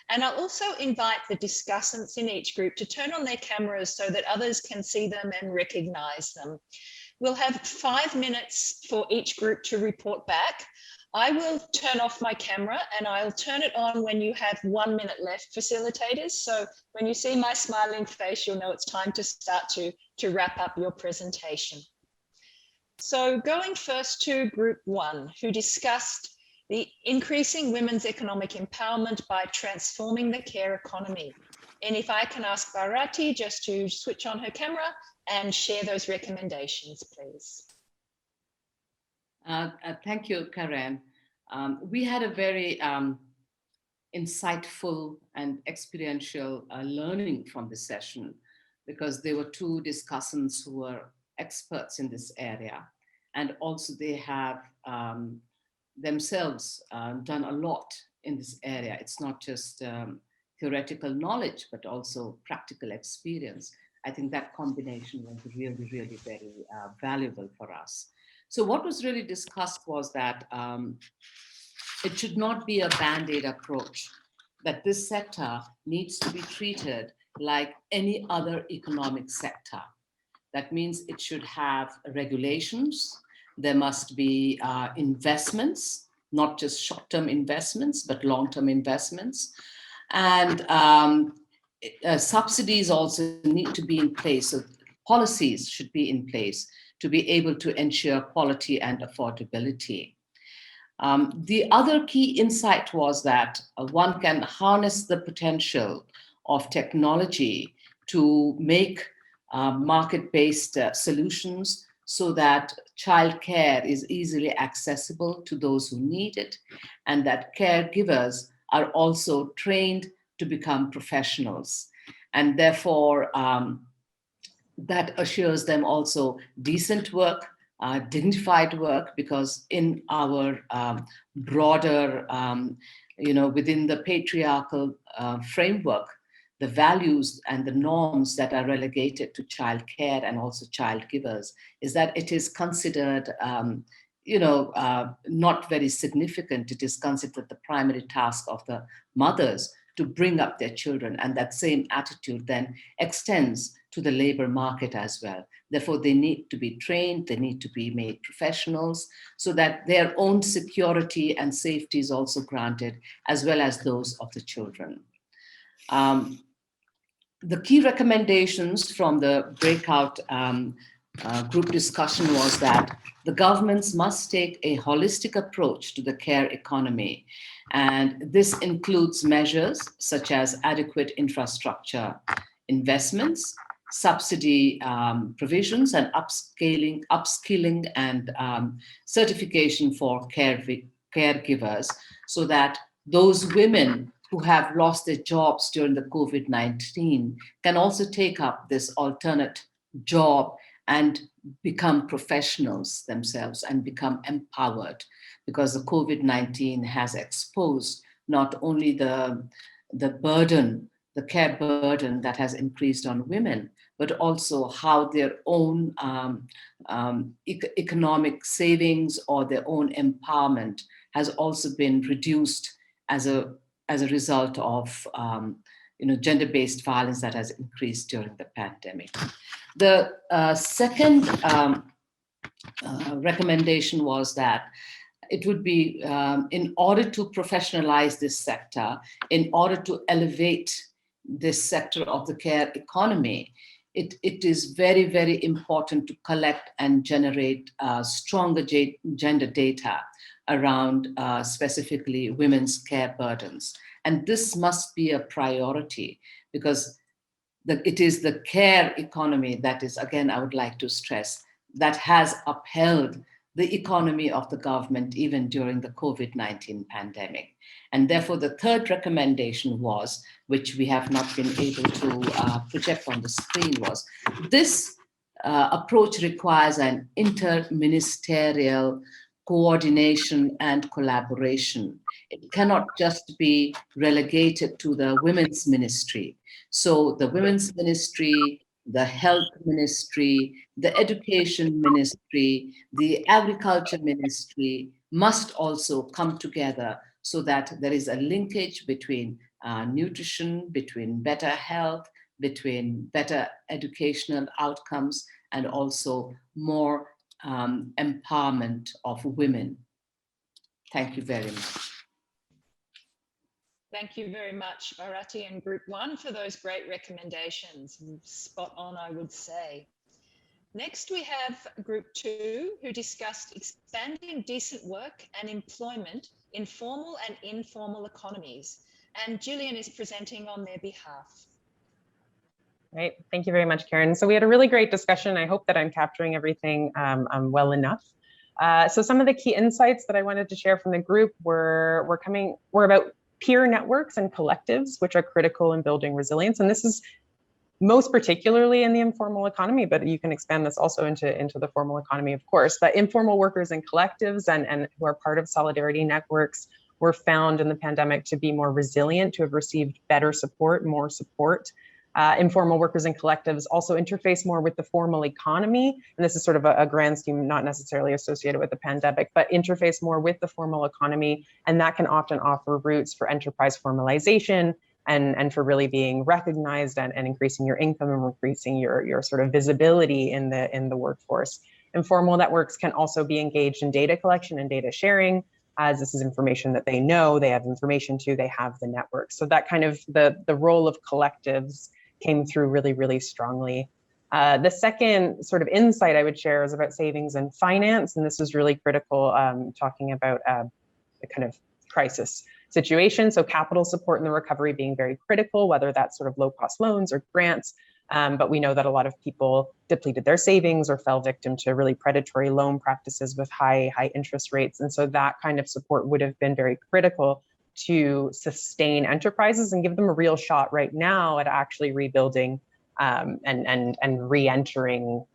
And I'll also invite the discussants in each group to turn on their cameras so that others can see them and recognise them. We'll have 5 minutes for each group to report back. I will turn off my camera and I'll turn it on when you have 1 minute left, facilitators. So when you see my smiling face, you'll know it's time to start to wrap up your presentation. So going first to group 1, who discussed the increasing women's economic empowerment by transforming the care economy. And if I can ask Bharati just to switch on her camera and share those recommendations, please. Thank you, Karen. We had a very insightful and experiential learning from this session, because there were 2 discussants who were experts in this area. And also they have themselves done a lot in this area. It's not just theoretical knowledge, but also practical experience. I think that combination was really, really very valuable for us. So what was really discussed was that it should not be a Band-Aid approach, that this sector needs to be treated like any other economic sector. That means it should have regulations. There must be investments, not just short-term investments, but long-term investments. And subsidies also need to be in place. So policies should be in place to be able to ensure quality and affordability. The other key insight was that one can harness the potential of technology to make market-based solutions so that childcare is easily accessible to those who need it, and that caregivers are also trained to become professionals. And therefore, that assures them also decent work, dignified work, because in our broader, within the patriarchal framework, the values and the norms that are relegated to childcare and also childgivers is that it is considered, not very significant. It is considered the primary task of the mothers to bring up their children, and that same attitude then extends to the labor market as well. Therefore, they need to be trained, they need to be made professionals so that their own security and safety is also granted, as well as those of the children. The key recommendations from the breakout group discussion was that the governments must take a holistic approach to the care economy. And this includes measures such as adequate infrastructure investments, subsidy provisions, and upskilling and certification for caregivers, so that those women who have lost their jobs during the COVID-19 can also take up this alternate job and become professionals themselves and become empowered, because the COVID-19 has exposed not only the burden, the care burden that has increased on women, but also how their own economic savings or their own empowerment has also been reduced as a result of gender-based violence that has increased during the pandemic. The second recommendation was that it would be, in order to professionalize this sector, in order to elevate this sector of the care economy, it is very, very important to collect and generate stronger gender data around specifically women's care burdens. And this must be a priority, because it is the care economy that is, again, I would like to stress, that has upheld the economy of the government even during the COVID-19 pandemic. And therefore, the third recommendation was, which we have not been able to project on the screen, was this approach requires an interministerial coordination and collaboration. It cannot just be relegated to the women's ministry. So the women's ministry the health ministry, the education ministry, the agriculture ministry must also come together so that there is a linkage between nutrition, between better health, between better educational outcomes, and also more empowerment of women. Thank you very much. Thank you very much, Bharati and Group 1, for those great recommendations. Spot on, I would say. Next, we have Group 2, who discussed expanding decent work and employment in formal and informal economies. And Gillian is presenting on their behalf. Right. Thank you very much, Karen. So we had a really great discussion. I hope that I'm capturing everything well enough. So some of the key insights that I wanted to share from the group were about peer networks and collectives, which are critical in building resilience. And this is most particularly in the informal economy, but you can expand this also into the formal economy, of course. But informal workers and collectives and who are part of solidarity networks were found in the pandemic to be more resilient, to have received better support, more support. Informal workers and collectives also interface more with the formal economy. And this is sort of a grand scheme, not necessarily associated with the pandemic, but interface more with the formal economy. And that can often offer routes for enterprise formalization and for really being recognized and increasing your income and increasing your sort of visibility in the workforce. Informal networks can also be engaged in data collection and data sharing, as this is information that they know, they have information to, they have the network. So that kind of the role of collectives came through really, really strongly. The second sort of insight I would share is about savings and finance. And this is really critical, talking about the kind of crisis situation. So capital support in the recovery being very critical, whether that's sort of low cost loans or grants. But we know that a lot of people depleted their savings or fell victim to really predatory loan practices with high interest rates. And so that kind of support would have been very critical to sustain enterprises and give them a real shot right now at actually rebuilding and re-entering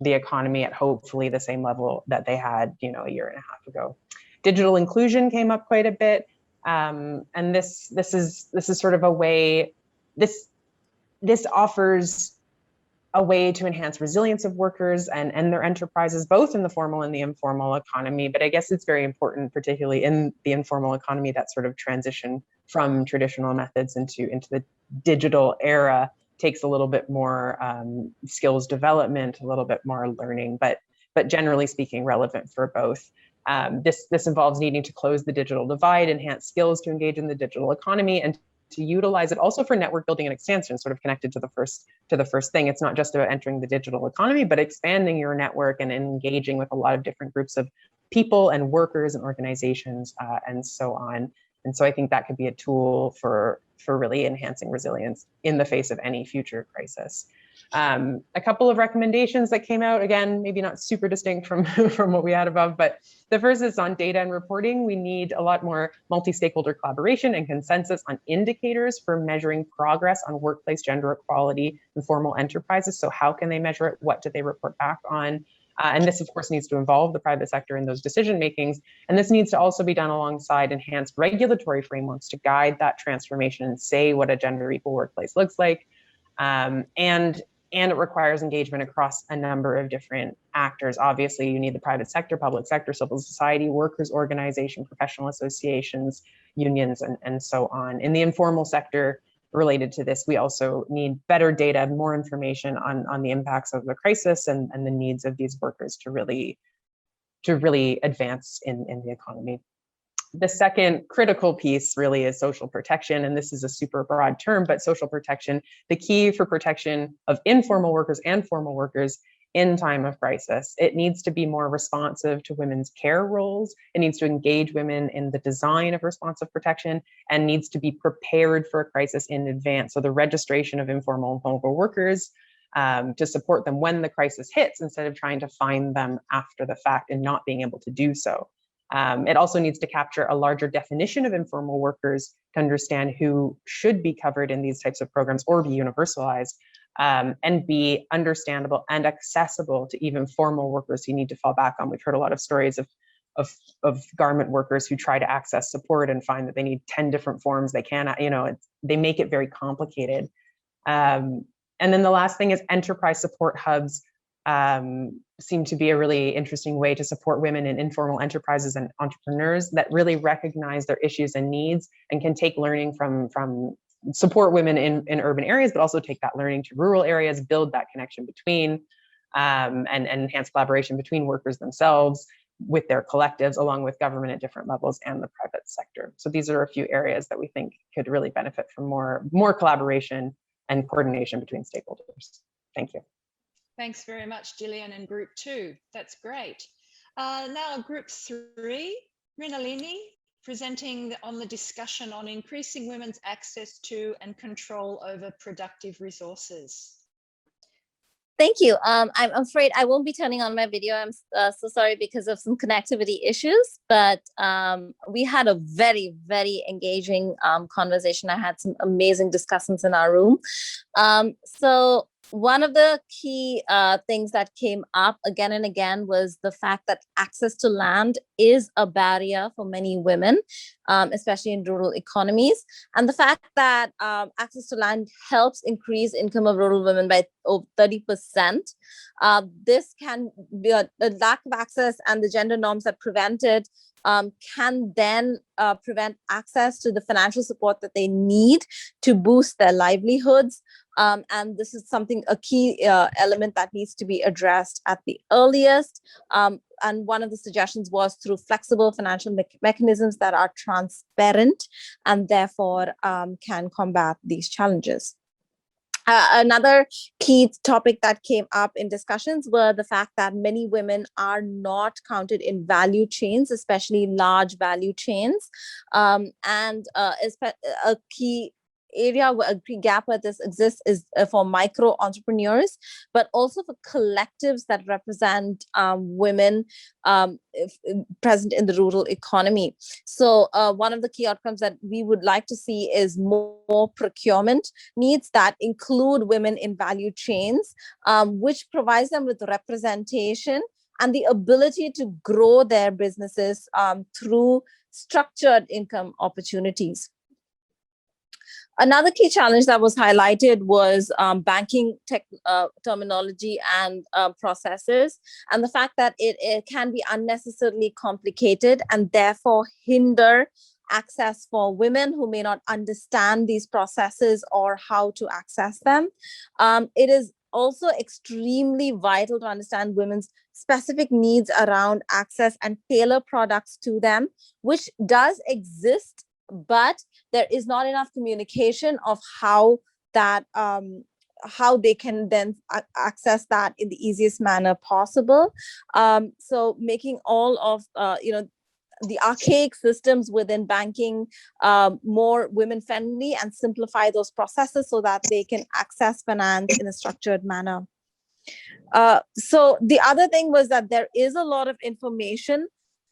the economy at hopefully the same level that they had, a year and a half ago. Digital inclusion came up quite a bit, and this is sort of a way. This offers a way to enhance resilience of workers and their enterprises, both in the formal and the informal economy. But I guess it's very important, particularly in the informal economy, that sort of transition from traditional methods into the digital era takes a little bit more skills development, a little bit more learning, but generally speaking, relevant for both. This involves needing to close the digital divide, enhance skills to engage in the digital economy, and to utilize it also for network building and expansion, sort of connected to the first thing. It's not just about entering the digital economy, but expanding your network and engaging with a lot of different groups of people and workers and organizations and so on. And so I think that could be a tool for really enhancing resilience in the face of any future crisis. A couple of recommendations that came out, again, maybe not super distinct from what we had above, but the first is on data and reporting. We need a lot more multi-stakeholder collaboration and consensus on indicators for measuring progress on workplace gender equality in formal enterprises. So how can they measure it? What do they report back on? And this, of course, needs to involve the private sector in those decision makings. And this needs to also be done alongside enhanced regulatory frameworks to guide that transformation and say what a gender equal workplace looks like. And it requires engagement across a number of different actors. Obviously, you need the private sector, public sector, civil society, workers' organization, professional associations, unions, and so on. In the informal sector related to this, we also need better data, more information on the impacts of the crisis and the needs of these workers to really advance in the economy. The second critical piece really is social protection, and this is a super broad term, but social protection, the key for protection of informal workers and formal workers in time of crisis. It needs to be more responsive to women's care roles. It needs to engage women in the design of responsive protection and needs to be prepared for a crisis in advance. So the registration of informal and vulnerable workers to support them when the crisis hits instead of trying to find them after the fact and not being able to do so. It also needs to capture a larger definition of informal workers to understand who should be covered in these types of programs or be universalized, and be understandable and accessible to even formal workers who need to fall back on. We've heard a lot of stories of garment workers who try to access support and find that they need 10 different forms. They cannot, they make it very complicated. And then the last thing is enterprise support hubs seem to be a really interesting way to support women in informal enterprises and entrepreneurs that really recognize their issues and needs and can take learning from support women in urban areas, but also take that learning to rural areas, build that connection between and enhance collaboration between workers themselves with their collectives, along with government at different levels and the private sector. So these are a few areas that we think could really benefit from more collaboration and coordination between stakeholders. Thank you. Thanks very much, Gillian, and Group 2. That's great. Now Group 3, Rinalini, presenting on the discussion on increasing women's access to and control over productive resources. Thank you. I'm afraid I won't be turning on my video. I'm so sorry because of some connectivity issues, but we had a very, very engaging conversation. I had some amazing discussions in our room. So one of the key things that came up again and again was the fact that access to land is a barrier for many women, especially in rural economies. And the fact that access to land helps increase income of rural women by over 30%. This can be a lack of access and the gender norms that prevent it can then prevent access to the financial support that they need to boost their livelihoods. And this is a key element that needs to be addressed at the earliest. And one of the suggestions was through flexible financial mechanisms that are transparent and therefore can combat these challenges. Another key topic that came up in discussions were the fact that many women are not counted in value chains, especially large value chains. And a key area, a key gap where this exists is for micro entrepreneurs, but also for collectives that represent women present in the rural economy. So one of the key outcomes that we would like to see is more procurement needs that include women in value chains, which provides them with representation and the ability to grow their businesses through structured income opportunities. Another key challenge that was highlighted was banking terminology and processes, and the fact that it can be unnecessarily complicated and therefore hinder access for women who may not understand these processes or how to access them. It is also extremely vital to understand women's specific needs around access and tailor products to them, which does exist, but there is not enough communication of how they can then access that in the easiest manner possible. So making all of the archaic systems within banking more women friendly and simplify those processes so that they can access finance in a structured manner. So the other thing was that there is a lot of information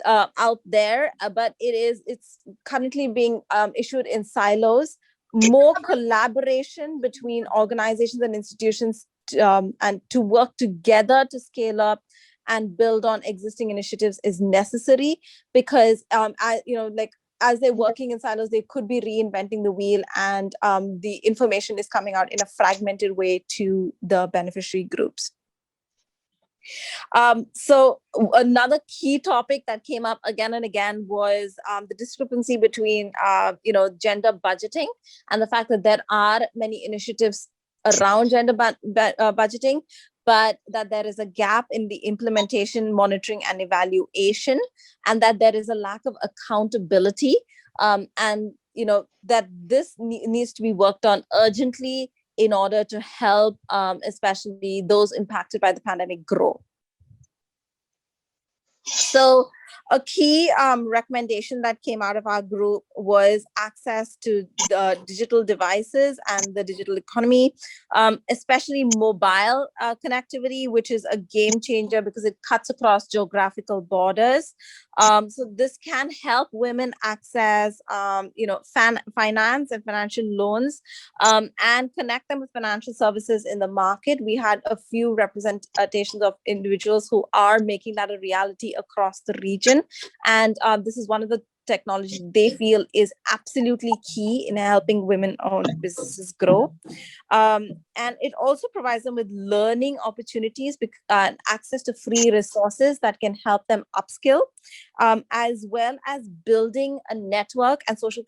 out there, but it's currently being issued in silos. More collaboration between organizations and institutions and to work together to scale up and build on existing initiatives is necessary, because as they're working in silos, they could be reinventing the wheel, and the information is coming out in a fragmented way to the beneficiary groups. So another key topic that came up again and again was the discrepancy between gender budgeting and the fact that there are many initiatives around gender budgeting, but that there is a gap in the implementation, monitoring, and evaluation, and that there is a lack of accountability, and that this needs to be worked on urgently in order to help especially those impacted by the pandemic grow. So a key recommendation that came out of our group was access to the digital devices and the digital economy, especially mobile connectivity, which is a game changer because it cuts across geographical borders. So this can help women access, finance and financial loans, and connect them with financial services in the market. We had a few representations of individuals who are making that a reality across the region. And this is one of the technology they feel is absolutely key in helping women-owned businesses grow. And it also provides them with learning opportunities and access to free resources that can help them upskill, as well as building a network and social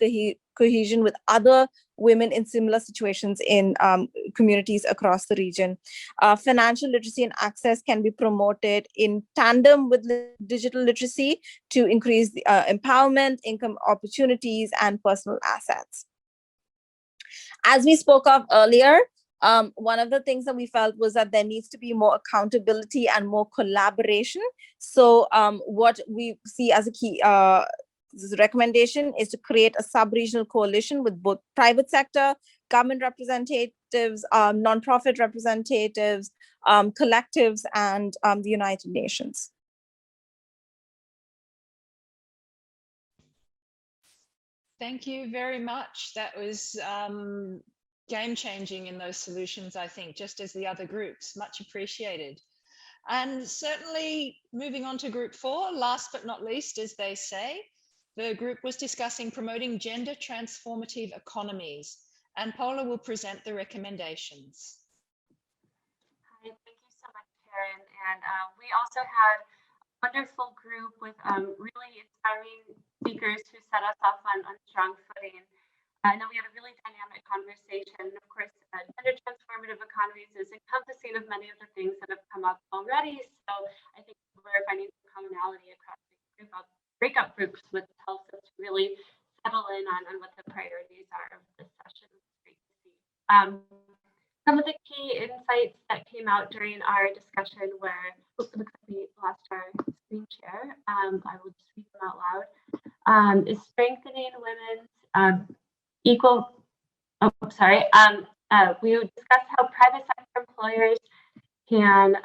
cohesion with other women in similar situations in communities across the region. Financial literacy and access can be promoted in tandem with digital literacy to increase the empowerment, income opportunities, and personal assets. As we spoke of earlier, one of the things that we felt was that there needs to be more accountability and more collaboration. So what we see as a key recommendation is to create a sub-regional coalition with both private sector, government representatives, nonprofit representatives, collectives, and the United Nations. Thank you very much. That was game-changing in those solutions, I think, just as the other groups. Much appreciated. And certainly moving on to group 4, last but not least, as they say, the group was discussing promoting gender transformative economies, and Paula will present the recommendations. Hi, thank you so much, Karen. And we also had a wonderful group with really inspiring speakers who set us off on strong footing. And then we had a really dynamic conversation. Of course, gender transformative economies is encompassing of many of the things that have come up already. So I think we're finding some commonality across the group of breakout groups, which helps us to really settle in on what the priorities are of this session. It's great to see. Some of the key insights that came out during our discussion were, oops, it looks like we lost our screen share. I will just read them out loud. Is strengthening women's equal, we would discuss how private sector employers can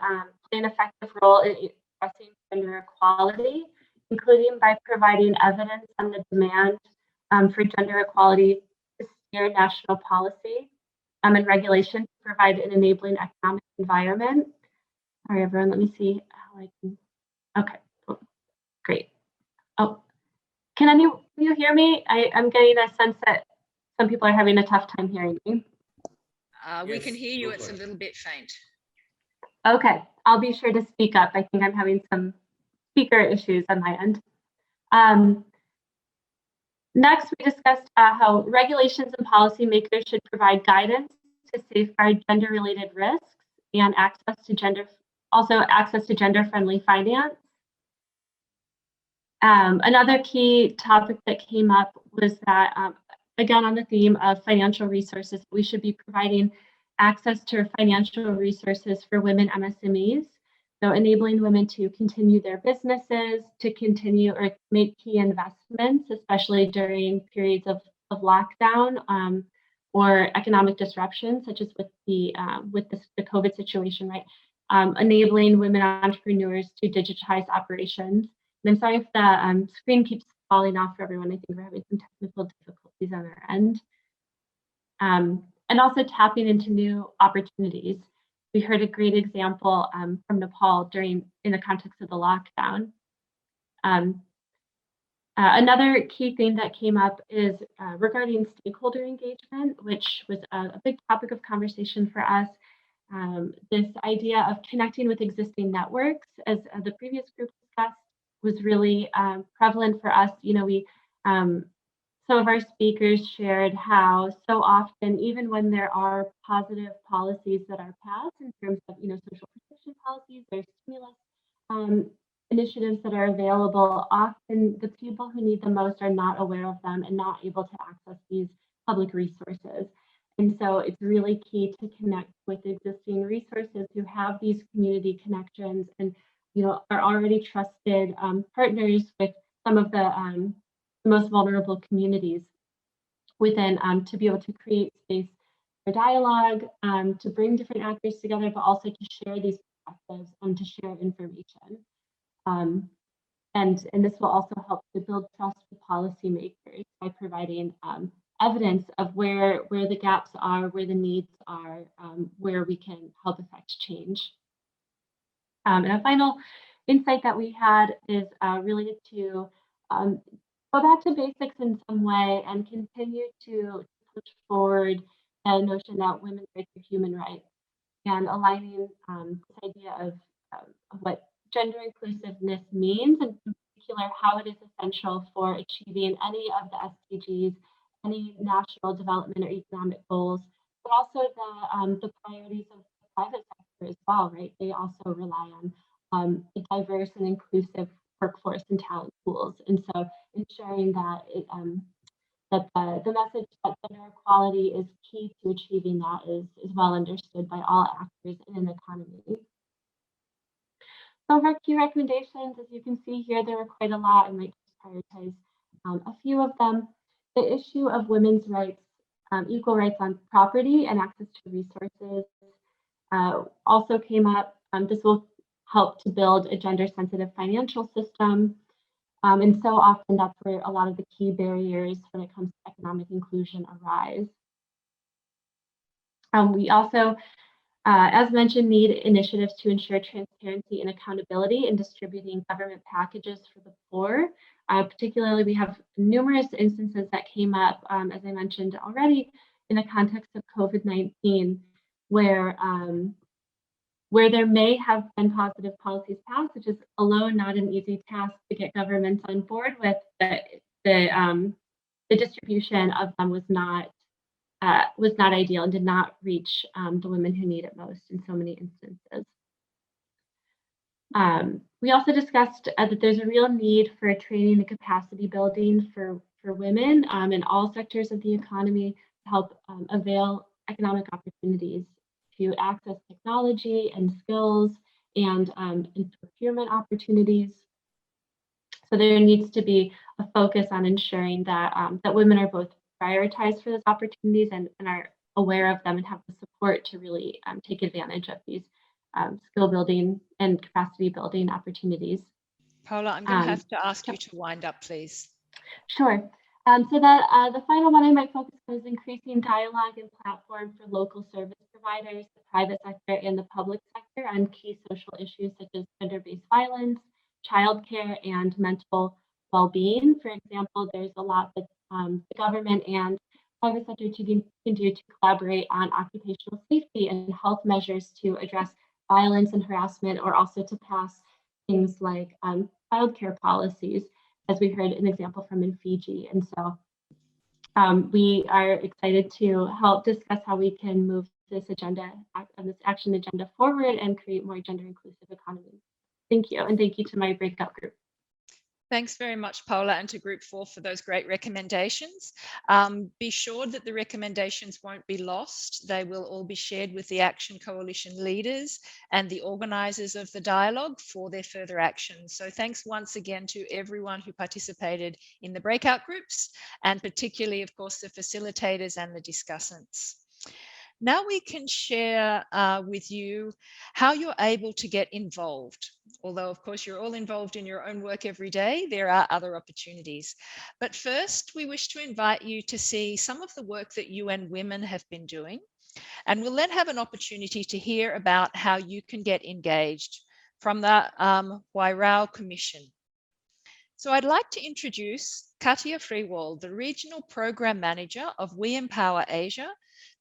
play an effective role in addressing gender equality, including by providing evidence on the demand for gender equality to steer national policy and regulation to provide an enabling economic environment. All right, everyone, let me see how I can, okay, oh, great. Oh, can you hear me? I'm getting a sense that some people are having a tough time hearing me. We can hear you, it's a little bit faint. Okay, I'll be sure to speak up. I think I'm having some speaker issues on my end. Next, we discussed how regulations and policymakers should provide guidance to safeguard gender-related risks and access to gender-friendly finance. Another key topic that came up was that, again, on the theme of financial resources, we should be providing access to financial resources for women MSMEs. So enabling women to continue their businesses, to continue or make key investments, especially during periods of lockdown or economic disruption, such as with the COVID situation, right? Enabling women entrepreneurs to digitize operations. And I'm sorry if the screen keeps falling off for everyone. I think we're having some technical difficulties on our end. And also tapping into new opportunities. We heard a great example from Nepal in the context of the lockdown. Another key thing that came up is regarding stakeholder engagement, which was a big topic of conversation for us. This idea of connecting with existing networks, as the previous group discussed, was really prevalent for us. You know, some of our speakers shared how so often, even when there are positive policies that are passed in terms of, you know, social protection policies, there's stimulus initiatives that are available, often the people who need the most are not aware of them and not able to access these public resources. And so it's really key to connect with existing resources who have these community connections and, you know, are already trusted partners with some of the most vulnerable communities within, to be able to create space for dialogue, to bring different actors together, but also to share these perspectives and to share information. And this will also help to build trust with policymakers by providing evidence of where the gaps are, where the needs are, where we can help affect change. And a final insight that we had is related to go back to basics in some way and continue to push forward the notion that women's rights are human rights, and aligning this idea of what gender inclusiveness means, and in particular how it is essential for achieving any of the SDGs, any national development or economic goals, but also the priorities of the private sector as well, right? They also rely on a diverse and inclusive workforce and talent pools. And so ensuring that the message that gender equality is key to achieving that is well understood by all actors in an economy. Some of our key recommendations, as you can see here, there were quite a lot. I might just prioritize a few of them. The issue of women's rights, equal rights on property and access to resources also came up. This will help to build a gender-sensitive financial system. And so often that's where a lot of the key barriers when it comes to economic inclusion arise. We also, as mentioned, need initiatives to ensure transparency and accountability in distributing government packages for the poor. Particularly, we have numerous instances that came up, as I mentioned already, in the context of COVID-19, where there may have been positive policies passed, which is alone not an easy task to get governments on board with. The distribution of them was not ideal and did not reach the women who need it most in so many instances. We also discussed that there's a real need for training and capacity building for women in all sectors of the economy to help avail economic opportunities to access technology and skills and procurement opportunities. So there needs to be a focus on ensuring that that women are both prioritized for those opportunities and are aware of them and have the support to really take advantage of these skill building and capacity building opportunities. Paula, I'm going to have to ask you to wind up, please. Sure. So that the final one I might focus on is increasing dialogue and platform for local service providers, the private sector and the public sector on key social issues such as gender-based violence, childcare, and mental well-being. For example, there's a lot that the government and private sector can do to collaborate on occupational safety and health measures to address violence and harassment, or also to pass things like childcare policies, as we heard an example from in Fiji. And so we are excited to help discuss how we can move this agenda, this action agenda forward and create more gender inclusive economy. Thank you. And thank you to my breakout group. Thanks very much, Paula, and to Group 4 for those great recommendations. Be sure that the recommendations won't be lost. They will all be shared with the Action Coalition leaders and the organisers of the dialogue for their further action. So thanks once again to everyone who participated in the breakout groups, and particularly, of course, the facilitators and the discussants. Now we can share with you how you're able to get involved. Although, of course, you're all involved in your own work every day, there are other opportunities. But first, we wish to invite you to see some of the work that UN Women have been doing. And we'll then have an opportunity to hear about how you can get engaged from the Wairau Commission. So I'd like to introduce Katia Freewald, the Regional Program Manager of We Empower Asia,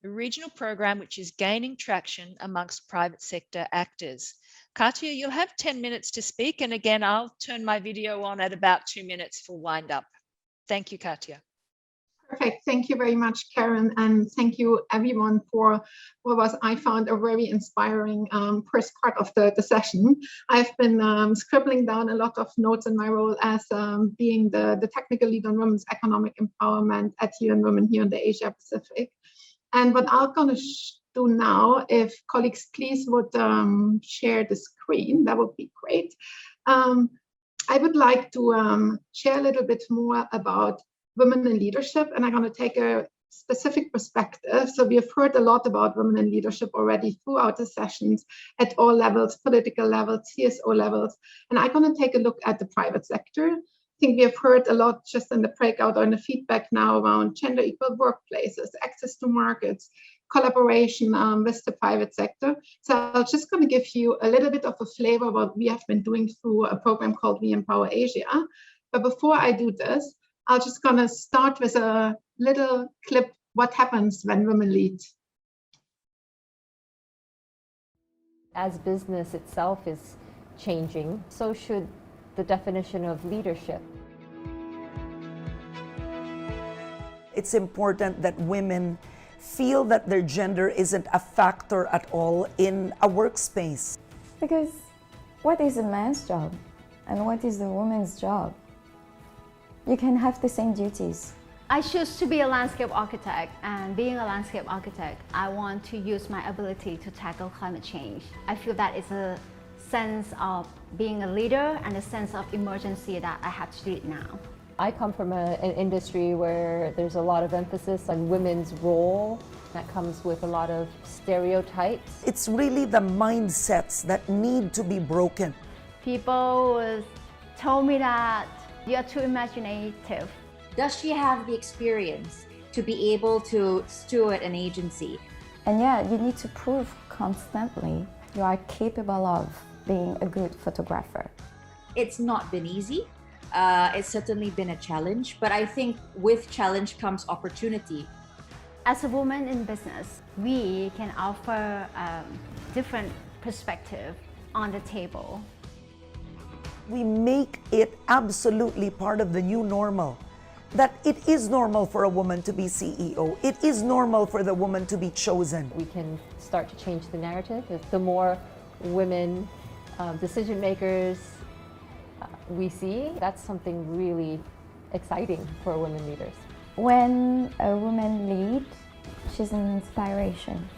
the regional program which is gaining traction amongst private sector actors. Katia, you'll have 10 minutes to speak, and again, I'll turn my video on at about 2 minutes for wind up. Thank you, Katia. Perfect. Thank you very much, Karen, and thank you everyone for what was, I found, a very inspiring first part of the session. I've been scribbling down a lot of notes in my role as being the technical lead on women's economic empowerment at UN Women here in the Asia Pacific. And what I'm going to do now, if colleagues please would share the screen, that would be great. I would like to share a little bit more about women in leadership, and I'm going to take a specific perspective. So we have heard a lot about women in leadership already throughout the sessions at all levels, political levels, CSO levels, and I'm going to take a look at the private sector. I think we have heard a lot just in the breakout or in the feedback now around gender equal workplaces, access to markets, collaboration with the private sector. So I'm just going to give you a little bit of a flavor of what we have been doing through a program called We Empower Asia. But before I do this, I'm just going to start with a little clip, what happens when women lead. As business itself is changing, so should the definition of leadership. It's important that women feel that their gender isn't a factor at all in a workspace. Because what is a man's job and what is a woman's job? You can have the same duties. I choose to be a landscape architect, and being a landscape architect, I want to use my ability to tackle climate change. I feel that it's a sense of being a leader and a sense of emergency that I have to lead now. I come from an industry where there's a lot of emphasis on women's role. That comes with a lot of stereotypes. It's really the mindsets that need to be broken. People told me that you're too imaginative. Does she have the experience to be able to steward an agency? And yeah, you need to prove constantly you are capable of being a good photographer. It's not been easy. It's certainly been a challenge, but I think with challenge comes opportunity. As a woman in business, we can offer different perspective on the table. We make it absolutely part of the new normal, that it is normal for a woman to be CEO. It is normal for the woman to be chosen. We can start to change the narrative. The more women decision makers we see, that's something really exciting for women leaders. When a woman leads, she's an inspiration.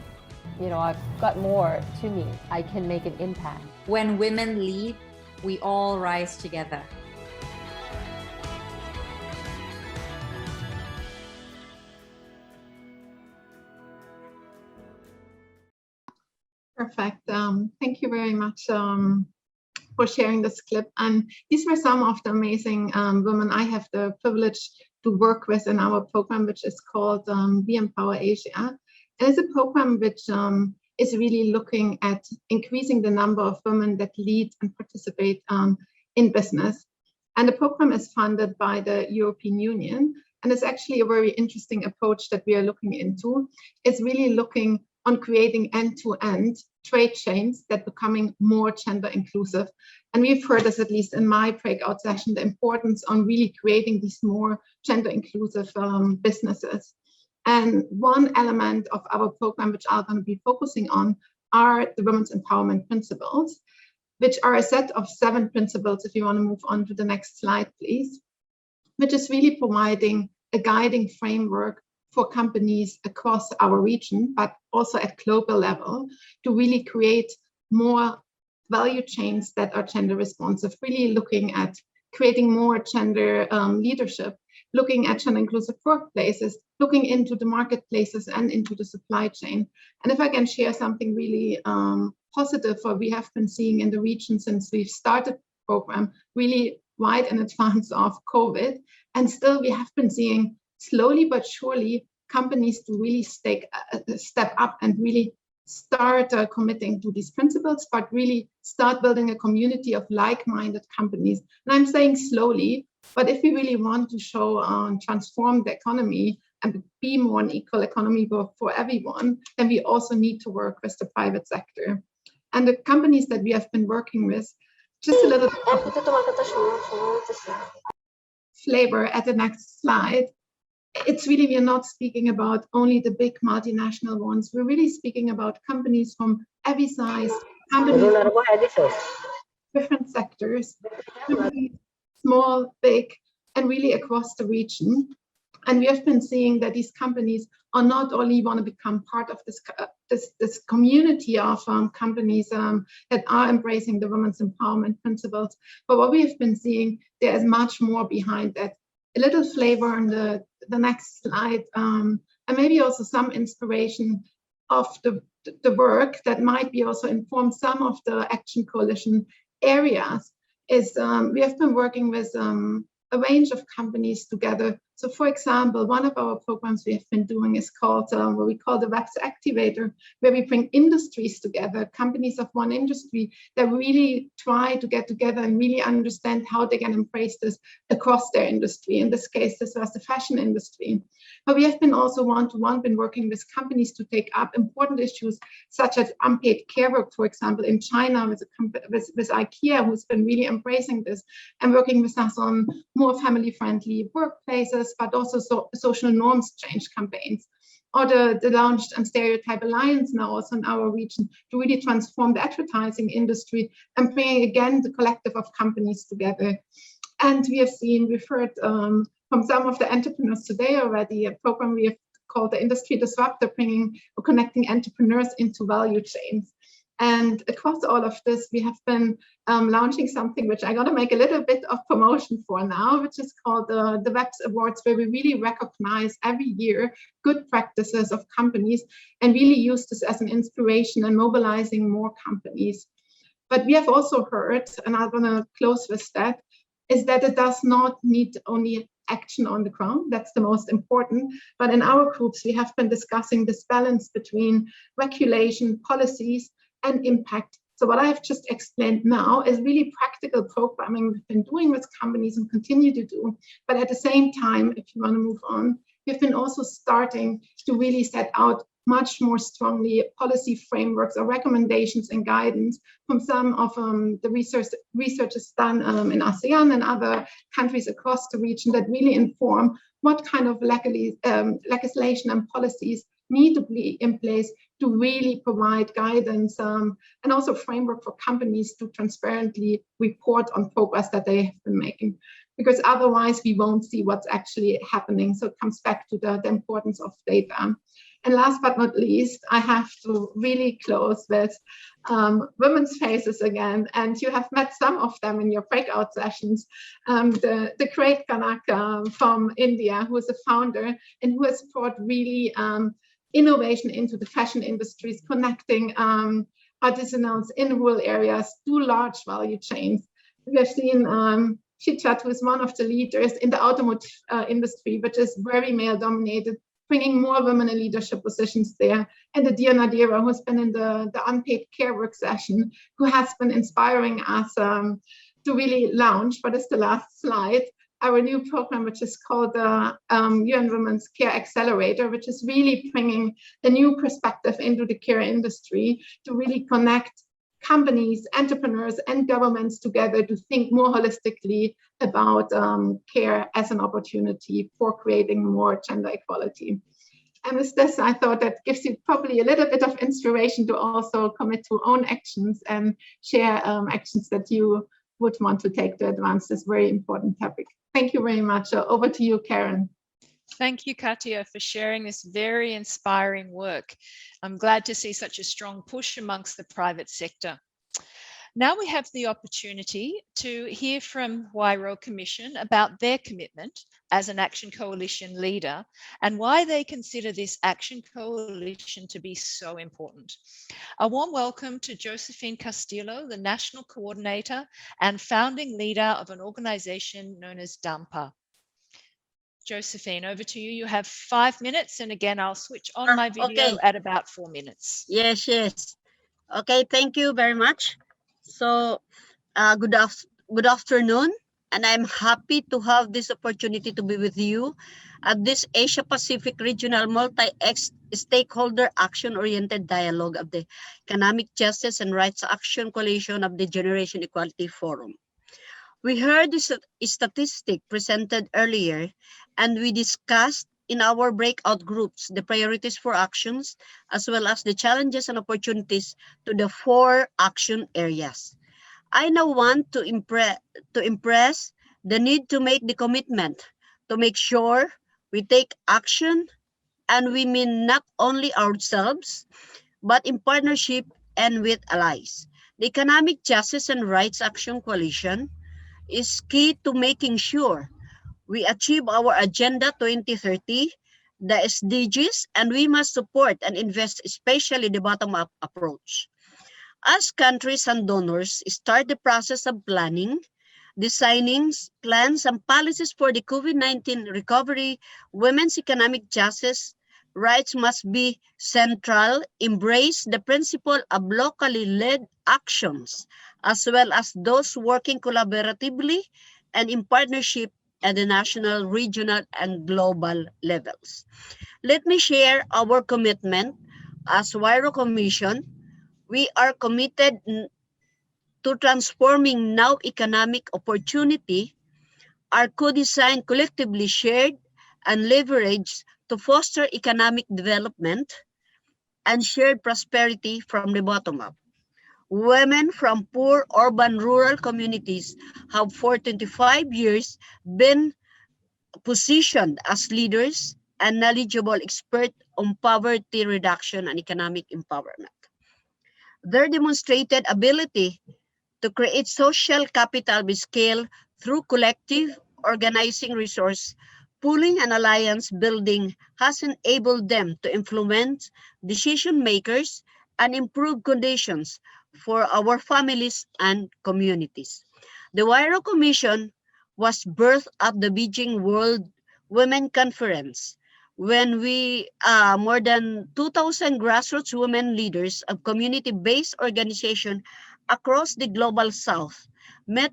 You know, I've got more to me. I can make an impact. When women lead, we all rise together. Perfect. Thank you very much for sharing this clip. And these were some of the amazing women I have the privilege to work with in our program, which is called We Empower Asia. It is a program which is really looking at increasing the number of women that lead and participate in business. And the program is funded by the European Union. And it's actually a very interesting approach that we are looking into. It's really looking on creating end-to-end trade chains that are becoming more gender inclusive. And we've heard this, at least in my breakout session, the importance on really creating these more gender inclusive businesses. And one element of our program, which I'm going to be focusing on, are the Women's Empowerment Principles, which are a set of 7 principles, if you want to move on to the next slide, please, which is really providing a guiding framework for companies across our region, but also at global level, to really create more value chains that are gender responsive, really looking at creating more gender leadership, looking at gender inclusive workplaces, looking into the marketplaces and into the supply chain. And if I can share something really positive what we have been seeing in the region since we've started the program, really right in advance of COVID, and still we have been seeing slowly but surely companies to really step up and really start committing to these principles, but really start building a community of like-minded companies. And I'm saying slowly, but if we really want to show transform the economy and be more an equal economy for everyone, then we also need to work with the private sector. And the companies that we have been working with, just a little flavor at the next slide. It's really, we're not speaking about only the big multinational ones. We're really speaking about companies from every size, companies from different sectors, small, big, and really across the region. And we have been seeing that these companies are not only want to become part of this community of companies that are embracing the women's empowerment principles, but what we have been seeing, there is much more behind that. A little flavor on the next slide, and maybe also some inspiration of the work that might be also inform some of the Action Coalition areas is we have been working with a range of companies together So for example, one of our programs we have been doing is called what we call the Web's Activator, where we bring industries together, companies of one industry that really try to get together and really understand how they can embrace this across their industry. In this case, this was the fashion industry. But we have been also one-to-one been working with companies to take up important issues such as unpaid care work, for example, in China with IKEA, who's been really embracing this and working with us on more family-friendly workplaces, but also social norms change campaigns. Or the Launched and Stereotype Alliance now also in our region to really transform the advertising industry and bring again the collective of companies together. And we've heard from some of the entrepreneurs today already, a program we have called the Industry Disruptor, bringing or connecting entrepreneurs into value chains. And across all of this, we have been launching something which I got to make a little bit of promotion for now, which is called the Webs Awards, where we really recognize every year good practices of companies and really use this as an inspiration and mobilizing more companies. But we have also heard, and I'm going to close with that, is that it does not need only action on the ground. That's the most important. But in our groups, we have been discussing this balance between regulation, policies, and impact. So what I have just explained now is really practical programming we've been doing with companies and continue to do. But at the same time, if you want to move on, we've been also starting to really set out much more strongly policy frameworks or recommendations and guidance from some of the research is done in ASEAN and other countries across the region that really inform what kind of legislation and policies need to be in place to really provide guidance and also framework for companies to transparently report on progress that they have been making. Because otherwise we won't see what's actually happening. So it comes back to the importance of data. And last but not least, I have to really close with women's faces again. And you have met some of them in your breakout sessions. The great Kanak from India, who is a founder and who has brought really innovation into the fashion industries, connecting artisanals in rural areas to large value chains. We have seen Chichat, who is one of the leaders in the automotive industry, which is very male dominated, bringing more women in leadership positions there. And the dear Nadira, who's been in the unpaid care work session, who has been inspiring us to really launch, what is the last slide, our new program, which is called the UN Women's Care Accelerator, which is really bringing a new perspective into the care industry to really connect companies, entrepreneurs, and governments together to think more holistically about care as an opportunity for creating more gender equality. And with this, I thought that gives you probably a little bit of inspiration to also commit to own actions and share actions that you would want to take to advance this very important topic. Thank you very much. Over to you, Karen. Thank you, Katia, for sharing this very inspiring work. I'm glad to see such a strong push amongst the private sector. Now we have the opportunity to hear from Huairou Commission about their commitment as an Action Coalition leader and why they consider this Action Coalition to be so important. A warm welcome to Josephine Castillo, the National Coordinator and founding leader of an organization known as DAMPA. Josephine, over to you. You have 5 minutes, and again, I'll switch on my video at about 4 minutes. Yes. Okay, thank you very much. So, good afternoon, and I'm happy to have this opportunity to be with you at this Asia-Pacific Regional Multi-Stakeholder Action-Oriented Dialogue of the Economic Justice and Rights Action Coalition of the Generation Equality Forum. We heard this statistic presented earlier, and we discussed in our breakout groups the priorities for actions, as well as the challenges and opportunities to the 4 action areas. I now want to impress the need to make the commitment to make sure we take action, and we mean not only ourselves, but in partnership and with allies. The Economic Justice and Rights Action Coalition is key to making sure we achieve our Agenda 2030, the SDGs, and we must support and invest, especially the bottom-up approach. As countries and donors start the process of planning designing plans and policies for the COVID-19 recovery, women's economic justice rights must be central, embrace the principle of locally led actions, as well as those working collaboratively and in partnership at the national, regional, and global levels. Let me share our commitment as WIRO Commission. We are committed to transforming now economic opportunity are co-designed, collectively shared, and leveraged to foster economic development and shared prosperity from the bottom up. Women from poor urban rural communities have for 25 years been positioned as leaders and knowledgeable experts on poverty reduction and economic empowerment. Their demonstrated ability to create social capital with scale through collective organizing resource, pooling and alliance building has enabled them to influence decision makers and improve conditions for our families and communities. The WIRO Commission was birthed at the Beijing World Women Conference when we more than 2,000 grassroots women leaders of community-based organization across the global south meet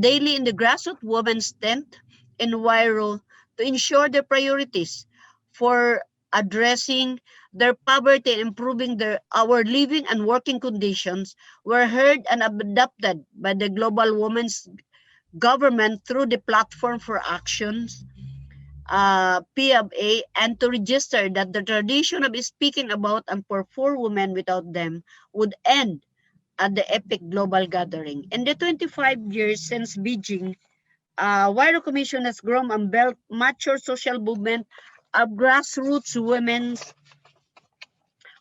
daily in the grassroots women's tent in WIRO to ensure their priorities for addressing their poverty and improving our living and working conditions were heard and adopted by the global women's government through the Platform for Actions PMA, and to register that the tradition of speaking about and for women without them would end at the epic global gathering. In the 25 years since Beijing, WIRO Commission has grown and built mature social movement of grassroots women's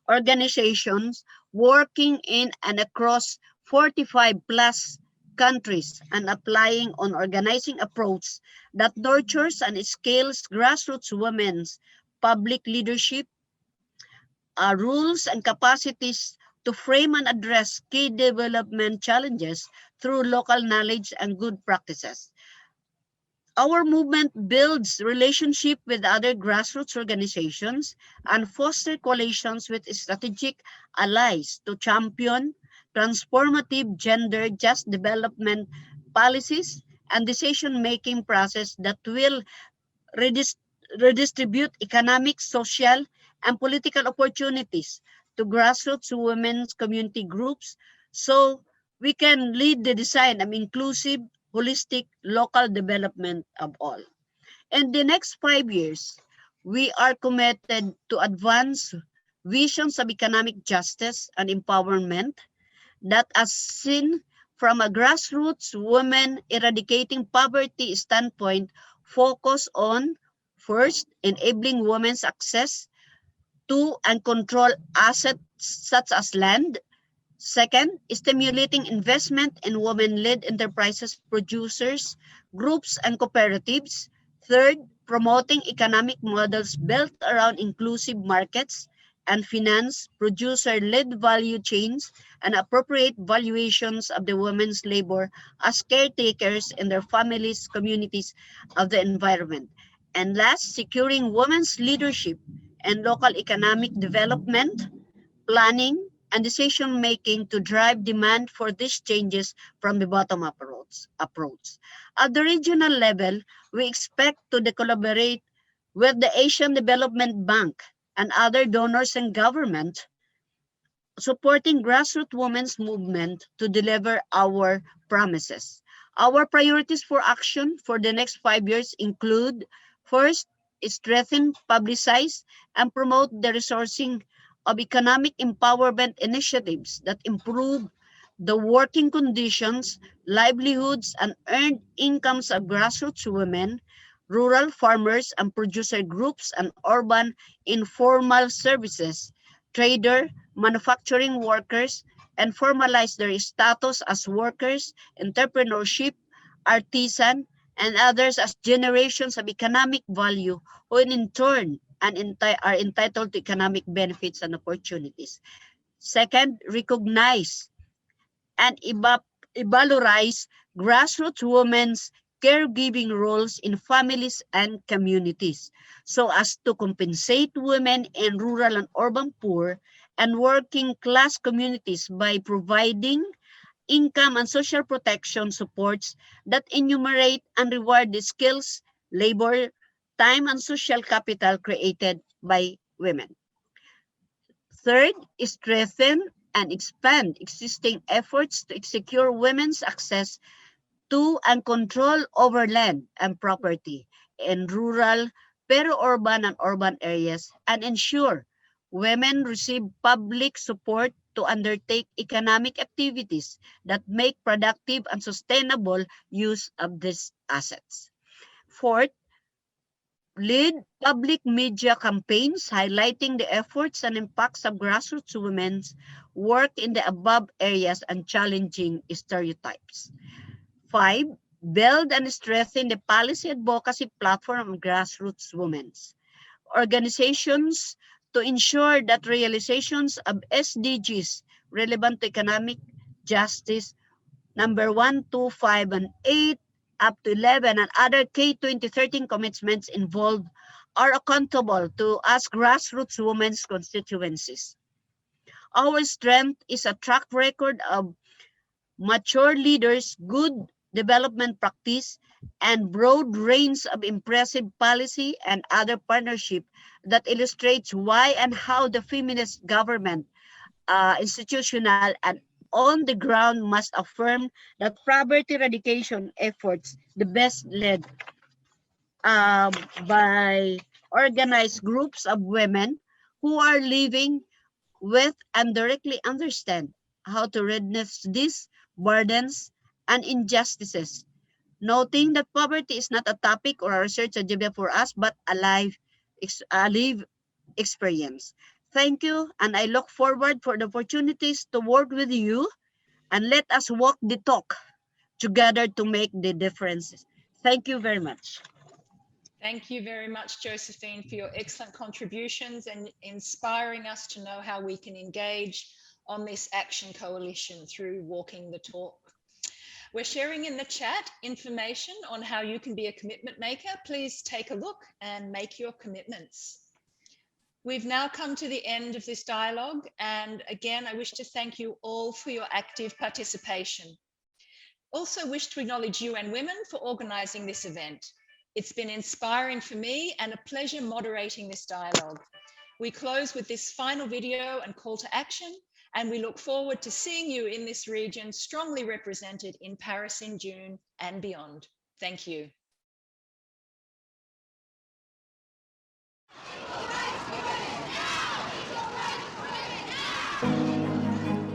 organizations working in and across 45 plus countries and applying on organizing approach that nurtures and scales grassroots women's public leadership, rules and capacities to frame and address key development challenges through local knowledge and good practices. Our movement builds relationship with other grassroots organizations and foster coalitions with strategic allies to champion transformative gender just development policies and decision-making process that will redistribute economic, social, and political opportunities to grassroots women's community groups so we can lead the design of inclusive, holistic, local development of all. In the next 5 years, we are committed to advance visions of economic justice and empowerment that, as seen from a grassroots women eradicating poverty standpoint, focus on first, enabling women's access to and control assets such as land. Second, stimulating investment in women-led enterprises, producers, groups, and cooperatives. Third, promoting economic models built around inclusive markets and finance, producer-led value chains, and appropriate valuations of the women's labor as caretakers in their families, communities of the environment. And last, securing women's leadership and local economic development, planning, and decision-making to drive demand for these changes from the bottom-up approach. At the regional level, we expect to collaborate with the Asian Development Bank and other donors and government supporting grassroots women's movement to deliver our promises. Our priorities for action for the next 5 years include, first, strengthen, publicize, and promote the resourcing of economic empowerment initiatives that improve the working conditions, livelihoods, and earned incomes of grassroots women, rural farmers and producer groups, and urban informal services, trader, manufacturing workers, and formalize their status as workers, entrepreneurship, artisan, and others as generations of economic value who in turn are entitled to economic benefits and opportunities. Second, recognize and valorize grassroots women's caregiving roles in families and communities so as to compensate women in rural and urban poor and working class communities by providing income and social protection supports that enumerate and reward the skills, labor, time, and social capital created by women. Third, strengthen and expand existing efforts to secure women's access to and control over land and property in rural, peri-urban, and urban areas and ensure women receive public support to undertake economic activities that make productive and sustainable use of these assets. Fourth, lead public media campaigns highlighting the efforts and impacts of grassroots women's work in the above areas and challenging stereotypes. 5. Build and strengthen the policy advocacy platform of grassroots women's organizations to ensure that realizations of SDGs relevant to economic justice number 1, 2, 5, and 8 up to 11 and other K2013 commitments involved are accountable to us grassroots women's constituencies. Our strength is a track record of mature leaders, good development practice, and broad range of impressive policy and other partnership that illustrates why and how the feminist government, institutional and on the ground must affirm that poverty eradication efforts the best led by organized groups of women who are living with and directly understand how to redress these burdens and injustices, noting that poverty is not a topic or a research agenda for us, but a live experience. Thank you, and I look forward for the opportunities to work with you, and let us walk the talk together to make the differences. Thank you very much. Thank you very much, Josephine, for your excellent contributions and inspiring us to know how we can engage on this action coalition through walking the talk. We're sharing in the chat information on how you can be a commitment maker. Please take a look and make your commitments. We've now come to the end of this dialogue, and again, I wish to thank you all for your active participation. Also wish to acknowledge UN Women for organising this event. It's been inspiring for me and a pleasure moderating this dialogue. We close with this final video and call to action, and we look forward to seeing you in this region strongly represented in Paris in June and beyond. Thank you.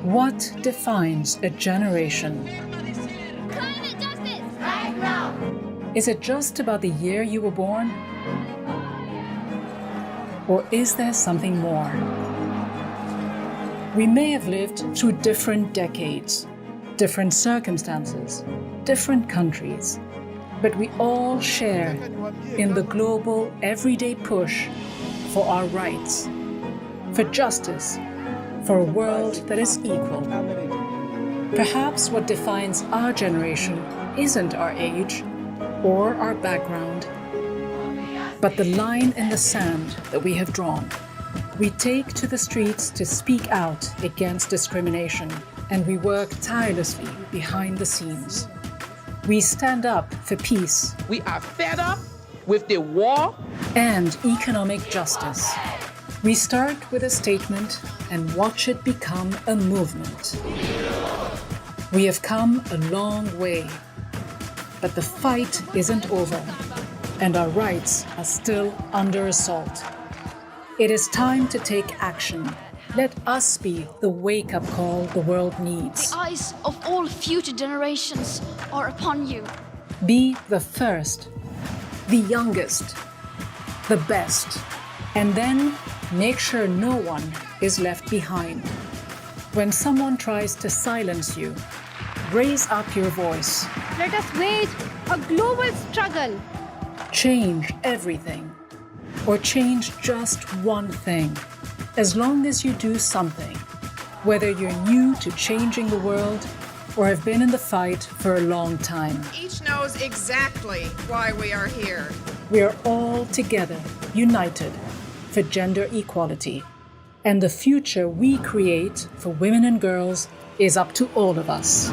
What defines a generation? Climate justice! Right now! Is it just about the year you were born? Or is there something more? We may have lived through different decades, different circumstances, different countries, but we all share in the global, everyday push for our rights, for justice, for a world that is equal. Perhaps what defines our generation isn't our age or our background, but the line in the sand that we have drawn. We take to the streets to speak out against discrimination, and we work tirelessly behind the scenes. We stand up for peace. We are fed up with the war and economic justice. We start with a statement and watch it become a movement. We have come a long way, but the fight isn't over, and our rights are still under assault. It is time to take action. Let us be the wake-up call the world needs. The eyes of all future generations are upon you. Be the first, the youngest, the best, and then make sure no one is left behind. When someone tries to silence you, raise up your voice. Let us wage a global struggle. Change everything, or change just one thing. As long as you do something, whether you're new to changing the world or have been in the fight for a long time. Each knows exactly why we are here. We are all together, united for gender equality. And the future we create for women and girls is up to all of us.